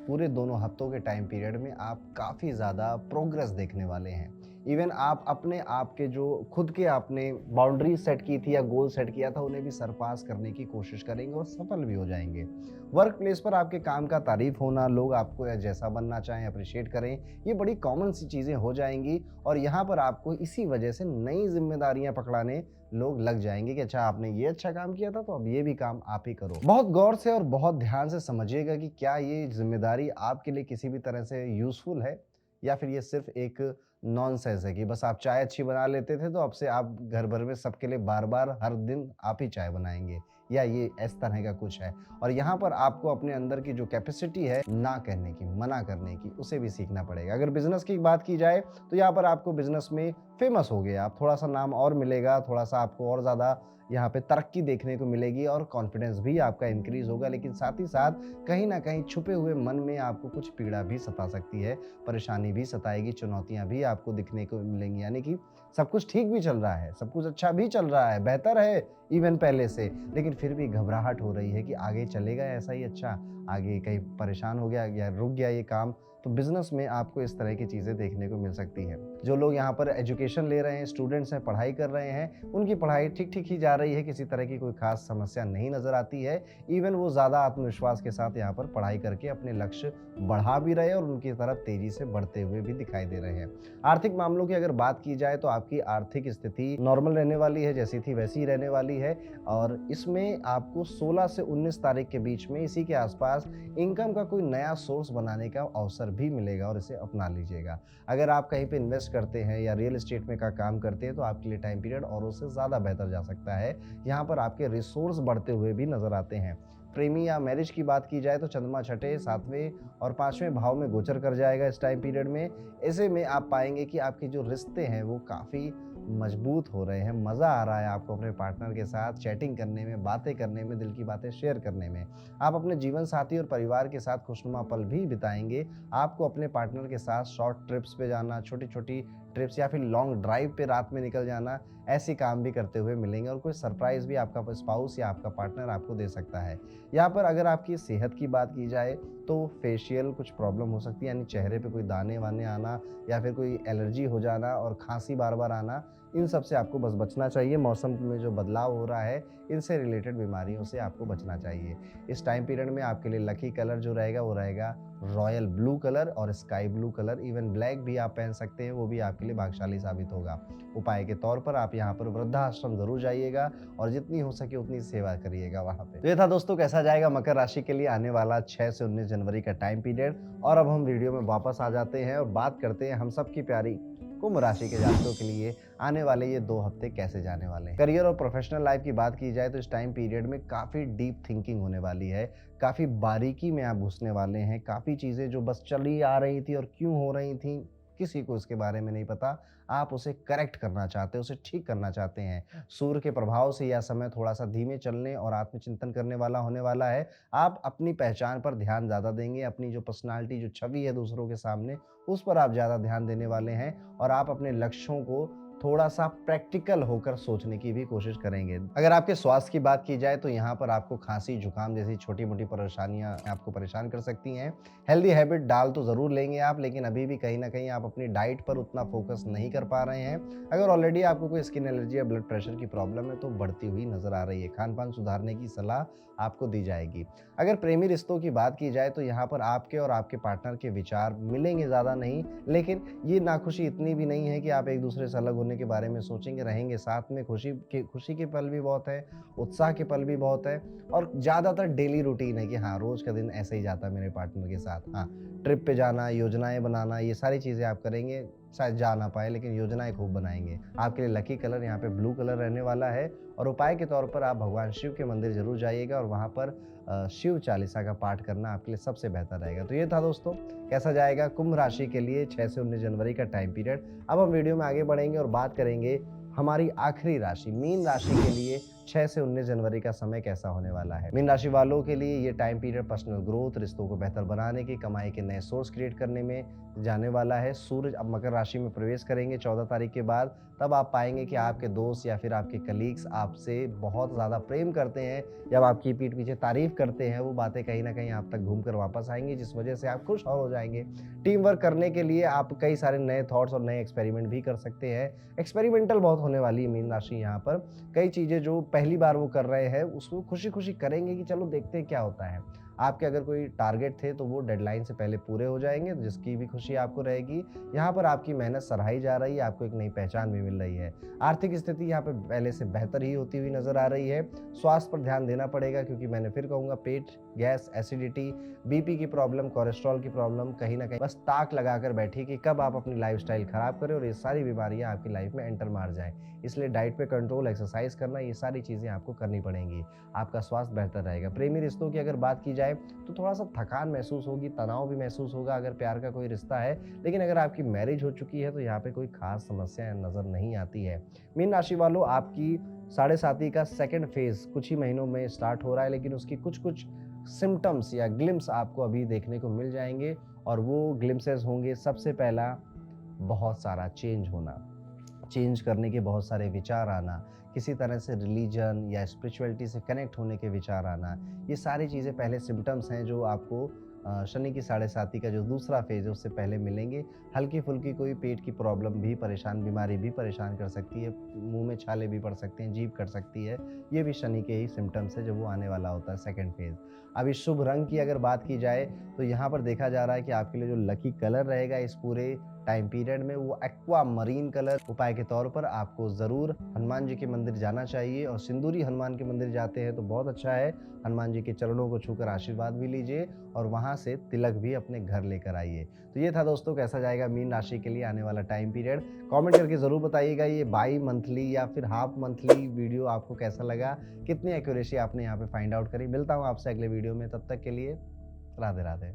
पूरे दोनों हफ्तों के टाइम पीरियड में आप काफ़ी ज़्यादा प्रोग्रेस देखने वाले हैं। इवन आप अपने आप के जो खुद के आपने बाउंड्री सेट की थी या गोल सेट किया था उन्हें भी सरपास करने की कोशिश करेंगे और सफल भी हो जाएंगे। वर्क प्लेस पर आपके काम का तारीफ होना, लोग आपको या जैसा बनना चाहें अप्रिशिएट करें, ये बड़ी कॉमन सी चीज़ें हो जाएंगी और यहाँ पर आपको इसी वजह से नई जिम्मेदारियां पकड़ाने लोग लग जाएंगे कि अच्छा आपने ये अच्छा काम किया था तो अब ये भी काम आप ही करो। बहुत गौर से और बहुत ध्यान से समझिएगा कि क्या ये जिम्मेदारी आपके लिए किसी भी तरह से यूजफुल है या फिर ये सिर्फ एक नॉनसेंस है कि बस आप चाय अच्छी बना लेते थे तो अब से आप घर भर में सबके लिए बार बार हर दिन आप ही चाय बनाएंगे, या ये इस तरह का कुछ है। और यहाँ पर आपको अपने अंदर की जो कैपेसिटी है ना कहने की, मना करने की, उसे भी सीखना पड़ेगा। अगर बिजनेस की बात की जाए तो यहाँ पर आपको बिजनेस में फेमस हो गए आप, थोड़ा सा नाम और मिलेगा, थोड़ा सा आपको और ज़्यादा यहाँ पे तरक्की देखने को मिलेगी और कॉन्फिडेंस भी आपका इंक्रीज होगा। लेकिन साथ ही साथ कहीं ना कहीं छुपे हुए मन में आपको कुछ पीड़ा भी सता सकती है, परेशानी भी सताएगी, चुनौतियां भी आपको दिखने को मिलेंगी। यानी कि सब कुछ ठीक भी चल रहा है, सब कुछ अच्छा भी चल रहा है, बेहतर है इवन पहले से, लेकिन फिर भी घबराहट हो रही है कि आगे चलेगा ऐसा ही अच्छा, आगे कहीं परेशान हो गया या रुक गया ये काम। तो बिजनेस में आपको इस तरह की चीज़ें देखने को मिल सकती है। जो लोग यहाँ पर एजुकेशन ले रहे हैं, स्टूडेंट्स हैं, पढ़ाई कर रहे हैं, उनकी पढ़ाई ठीक ठीक ही जा रही है, किसी तरह की कोई खास समस्या नहीं नज़र आती है। इवन वो ज़्यादा आत्मविश्वास के साथ यहाँ पर पढ़ाई करके अपने लक्ष्य बढ़ा भी रहे हैं और उनकी तरफ तेज़ी से बढ़ते हुए भी दिखाई दे रहे हैं। आर्थिक मामलों की अगर बात की जाए तो आपकी आर्थिक स्थिति नॉर्मल रहने वाली है, जैसी थी वैसी ही रहने वाली है और इसमें आपको 16 से 19 तारीख के बीच में इसी के आसपास इनकम का कोई नया सोर्स बनाने का अवसर भी मिलेगा और इसे अपना लीजिएगा। अगर आप कहीं पे इन्वेस्ट करते हैं या रियल एस्टेट में का काम करते हैं तो आपके लिए टाइम पीरियड और उससे ज़्यादा बेहतर जा सकता है। यहाँ पर आपके रिसोर्स बढ़ते हुए भी नजर आते हैं। प्रेमी या मैरिज की बात की जाए तो चंद्रमा छठे, सातवें और पांचवें भाव में गोचर कर जाएगा इस टाइम पीरियड में। ऐसे में आप पाएंगे कि आपके जो रिश्ते हैं वो काफ़ी मजबूत हो रहे हैं, मज़ा आ रहा है आपको अपने पार्टनर के साथ चैटिंग करने में, बातें करने में, दिल की बातें शेयर करने में। आप अपने जीवन साथी और परिवार के साथ खुशनुमा पल भी बिताएंगे। आपको अपने पार्टनर के साथ शॉर्ट ट्रिप्स पे जाना, छोटी छोटी ट्रिप्स या फिर लॉन्ग ड्राइव पे रात में निकल जाना, ऐसे काम भी करते हुए मिलेंगे और कोई सरप्राइज भी आपका स्पाउस या आपका पार्टनर आपको दे सकता है। यहाँ पर अगर आपकी सेहत की बात की जाए तो फेशियल कुछ प्रॉब्लम हो सकती है, यानी चेहरे पे कोई दाने वाने आना या फिर कोई एलर्जी हो जाना और खांसी बार बार आना, इन सब से आपको बस बचना चाहिए। मौसम में जो बदलाव हो रहा है इनसे रिलेटेड बीमारियों से आपको बचना चाहिए। इस टाइम पीरियड में आपके लिए लकी कलर जो रहेगा वो रहेगा रॉयल ब्लू कलर और sky blue colour, even black भी आप पहन सकते हैं, वो भी आपके लिए भाग्यशाली साबित होगा। उपाय के तौर पर आप यहाँ पर वृद्धाश्रम जरूर जाइएगा और जितनी हो सके उतनी सेवा करिएगा वहाँ पे। तो ये था दोस्तों कैसा जाएगा मकर राशि के लिए आने वाला 6 से 19 जनवरी का टाइम पीरियड। और अब हम वीडियो में वापस आ जाते हैं और बात करते हैं हम सबकी प्यारी कुंभ राशि के जातकों के लिए आने वाले ये 2 हफ्ते कैसे जाने वाले हैं। करियर और प्रोफेशनल लाइफ की बात की जाए तो इस टाइम पीरियड में काफ़ी डीप थिंकिंग होने वाली है, काफ़ी बारीकी में आप घुसने वाले हैं। काफ़ी चीज़ें जो बस चली आ रही थी और क्यों हो रही थी किसी को इसके बारे में नहीं पता, आप उसे करेक्ट करना चाहते हैं, उसे ठीक करना चाहते हैं। सूर्य के प्रभाव से यह समय थोड़ा सा धीमे चलने और आत्मचिंतन करने वाला होने वाला है। आप अपनी पहचान पर ध्यान ज़्यादा देंगे, अपनी जो पर्सनालिटी जो छवि है दूसरों के सामने उस पर आप ज़्यादा ध्यान देने वाले हैं और आप अपने लक्ष्यों को थोड़ा सा प्रैक्टिकल होकर सोचने की भी कोशिश करेंगे। अगर आपके स्वास्थ्य की बात की जाए तो यहाँ पर आपको खांसी जुकाम जैसी छोटी मोटी परेशानियां आपको परेशान कर सकती हैं। हेल्दी हैबिट डाल तो ज़रूर लेंगे आप, लेकिन अभी भी कहीं ना कहीं आप अपनी डाइट पर उतना फोकस नहीं कर पा रहे हैं। अगर ऑलरेडी आपको कोई स्किन एलर्जी या ब्लड प्रेशर की प्रॉब्लम है तो बढ़ती हुई नजर आ रही है। खान पान सुधारने की सलाह आपको दी जाएगी। अगर प्रेमी रिश्तों की बात की जाए तो यहाँ पर आपके और आपके पार्टनर के विचार मिलेंगे, ज़्यादा नहीं, लेकिन ये नाखुशी इतनी भी नहीं है कि आप एक दूसरे से अलग होने होने के बारे में सोचेंगे, रहेंगे साथ में, खुशी के पल भी बहुत है, उत्साह के पल भी बहुत है और ज़्यादातर डेली रूटीन है कि हाँ, रोज़ का दिन ऐसे ही जाता है मेरे पार्टनर के साथ। हाँ, ट्रिप पे जाना, योजनाएँ बनाना, ये सारी चीज़ें आप करेंगे, शायद जा ना पाएँ लेकिन योजनाएँ खूब बनाएँगे। आपके लिए लकी कलर यहाँ पे ब्लू कलर रहने वाला है और उपाय के तौर पर आप भगवान शिव के मंदिर ज़रूर जाइएगा और वहाँ पर शिव चालीसा का पाठ करना आपके लिए सबसे बेहतर रहेगा। तो ये था दोस्तों, कैसा जाएगा कुंभ राशि के लिए 6 से 19 जनवरी का टाइम पीरियड। अब हम वीडियो में आगे बढ़ेंगे और बात करेंगे हमारी आखिरी राशि मीन राशि के लिए 6 से 19 जनवरी का समय कैसा होने वाला है। मीन राशि वालों के लिए ये टाइम पीरियड पर्सनल ग्रोथ, रिश्तों को बेहतर बनाने की, कमाई के नए सोर्स क्रिएट करने में जाने वाला है। सूरज अब मकर राशि में प्रवेश करेंगे 14 तारीख के बाद। तब आप पाएंगे कि आपके दोस्त या फिर आपके कलीग्स आपसे बहुत ज़्यादा प्रेम करते हैं, जब आपकी पीठ पीछे तारीफ करते हैं, वो बातें कहीं ना कहीं आप तक घूम कर वापस आएंगी, जिस वजह से आप खुश और हो जाएंगे। टीम वर्क करने के लिए आप कई सारे नए थॉट्स और नए एक्सपेरिमेंट भी कर सकते हैं। एक्सपेरिमेंटल बहुत होने वाली है मीन राशि यहाँ पर। कई चीज़ें जो पहली बार वो कर रहे हैं उसको खुशी खुशी करेंगे कि चलो देखते हैं क्या होता है। आपके अगर कोई टारगेट थे तो वो डेडलाइन से पहले पूरे हो जाएंगे, जिसकी भी खुशी आपको रहेगी। यहाँ पर आपकी मेहनत सराही जा रही है, आपको एक नई पहचान भी मिल रही है। आर्थिक स्थिति यहाँ पे पहले से बेहतर ही होती हुई नजर आ रही है। स्वास्थ्य पर ध्यान देना पड़ेगा क्योंकि मैंने फिर कहूँगा पेट गैस, एसिडिटी, बीपी की प्रॉब्लम, कोलेस्ट्रॉल की प्रॉब्लम कहीं ना कहीं बस ताक लगाकर बैठी कि कब आप अपनी लाइफस्टाइल खराब करें और ये सारी बीमारियां आपकी लाइफ में एंटर मार जाएं। इसलिए डाइट पे कंट्रोल, एक्सरसाइज करना, ये सारी चीज़ें आपको करनी पड़ेंगी। आपका स्वास्थ्य बेहतर रहेगा। प्रेमी रिश्तों की अगर बात की जाए तो थोड़ा सा थकान महसूस होगी, तनाव भी महसूस होगा अगर प्यार का कोई रिश्ता है। लेकिन अगर आपकी मैरिज हो चुकी है तो यहाँ पे कोई खास समस्या नजर नहीं आती है। मीन राशि वालों, आपकी साढ़े साथी का सेकेंड फेज कुछ ही महीनों में स्टार्ट हो रहा है, लेकिन उसकी कुछ कुछ सिम्टम्स या ग्लिम्स आपको अभी देखने को मिल जाएंगे और वो ग्लिम्सेस होंगे। सबसे पहला, बहुत सारा चेंज होना, चेंज करने के बहुत सारे विचार आना, किसी तरह से रिलीजन या स्पिरिचुअलिटी से कनेक्ट होने के विचार आना, ये सारी चीज़ें पहले सिम्टम्स हैं जो आपको शनि की साढ़े साथी का जो दूसरा फेज है उससे पहले मिलेंगे। हल्की फुल्की कोई पेट की प्रॉब्लम भी बीमारी भी परेशान कर सकती है, मुंह में छाले भी पड़ सकते हैं, जीभ कट सकती है, ये भी शनि के ही सिम्टम्स है जब वो आने वाला होता है सेकेंड फेज। अब इस शुभ रंग की अगर बात की जाए तो यहाँ पर देखा जा रहा है कि आपके लिए जो लकी कलर रहेगा इस पूरे टाइम पीरियड में वो एक्वा मरीन कलर। उपाय के तौर पर आपको ज़रूर हनुमान जी के मंदिर जाना चाहिए और सिंदूरी हनुमान के मंदिर जाते हैं तो बहुत अच्छा है। हनुमान जी के चरणों को छूकर आशीर्वाद भी लीजिए और वहाँ से तिलक भी अपने घर लेकर आइए। तो ये था दोस्तों, कैसा जाएगा मीन राशि के लिए आने वाला टाइम पीरियड। कमेंट करके ज़रूर बताइएगा ये बाई मंथली या फिर हाफ मंथली वीडियो आपको कैसा लगा, कितनी एक्यूरेसी आपने यहाँ पे फाइंड आउट करी। मिलता हूँ आपसे अगले वीडियो में, तब तक के लिए राधे राधे।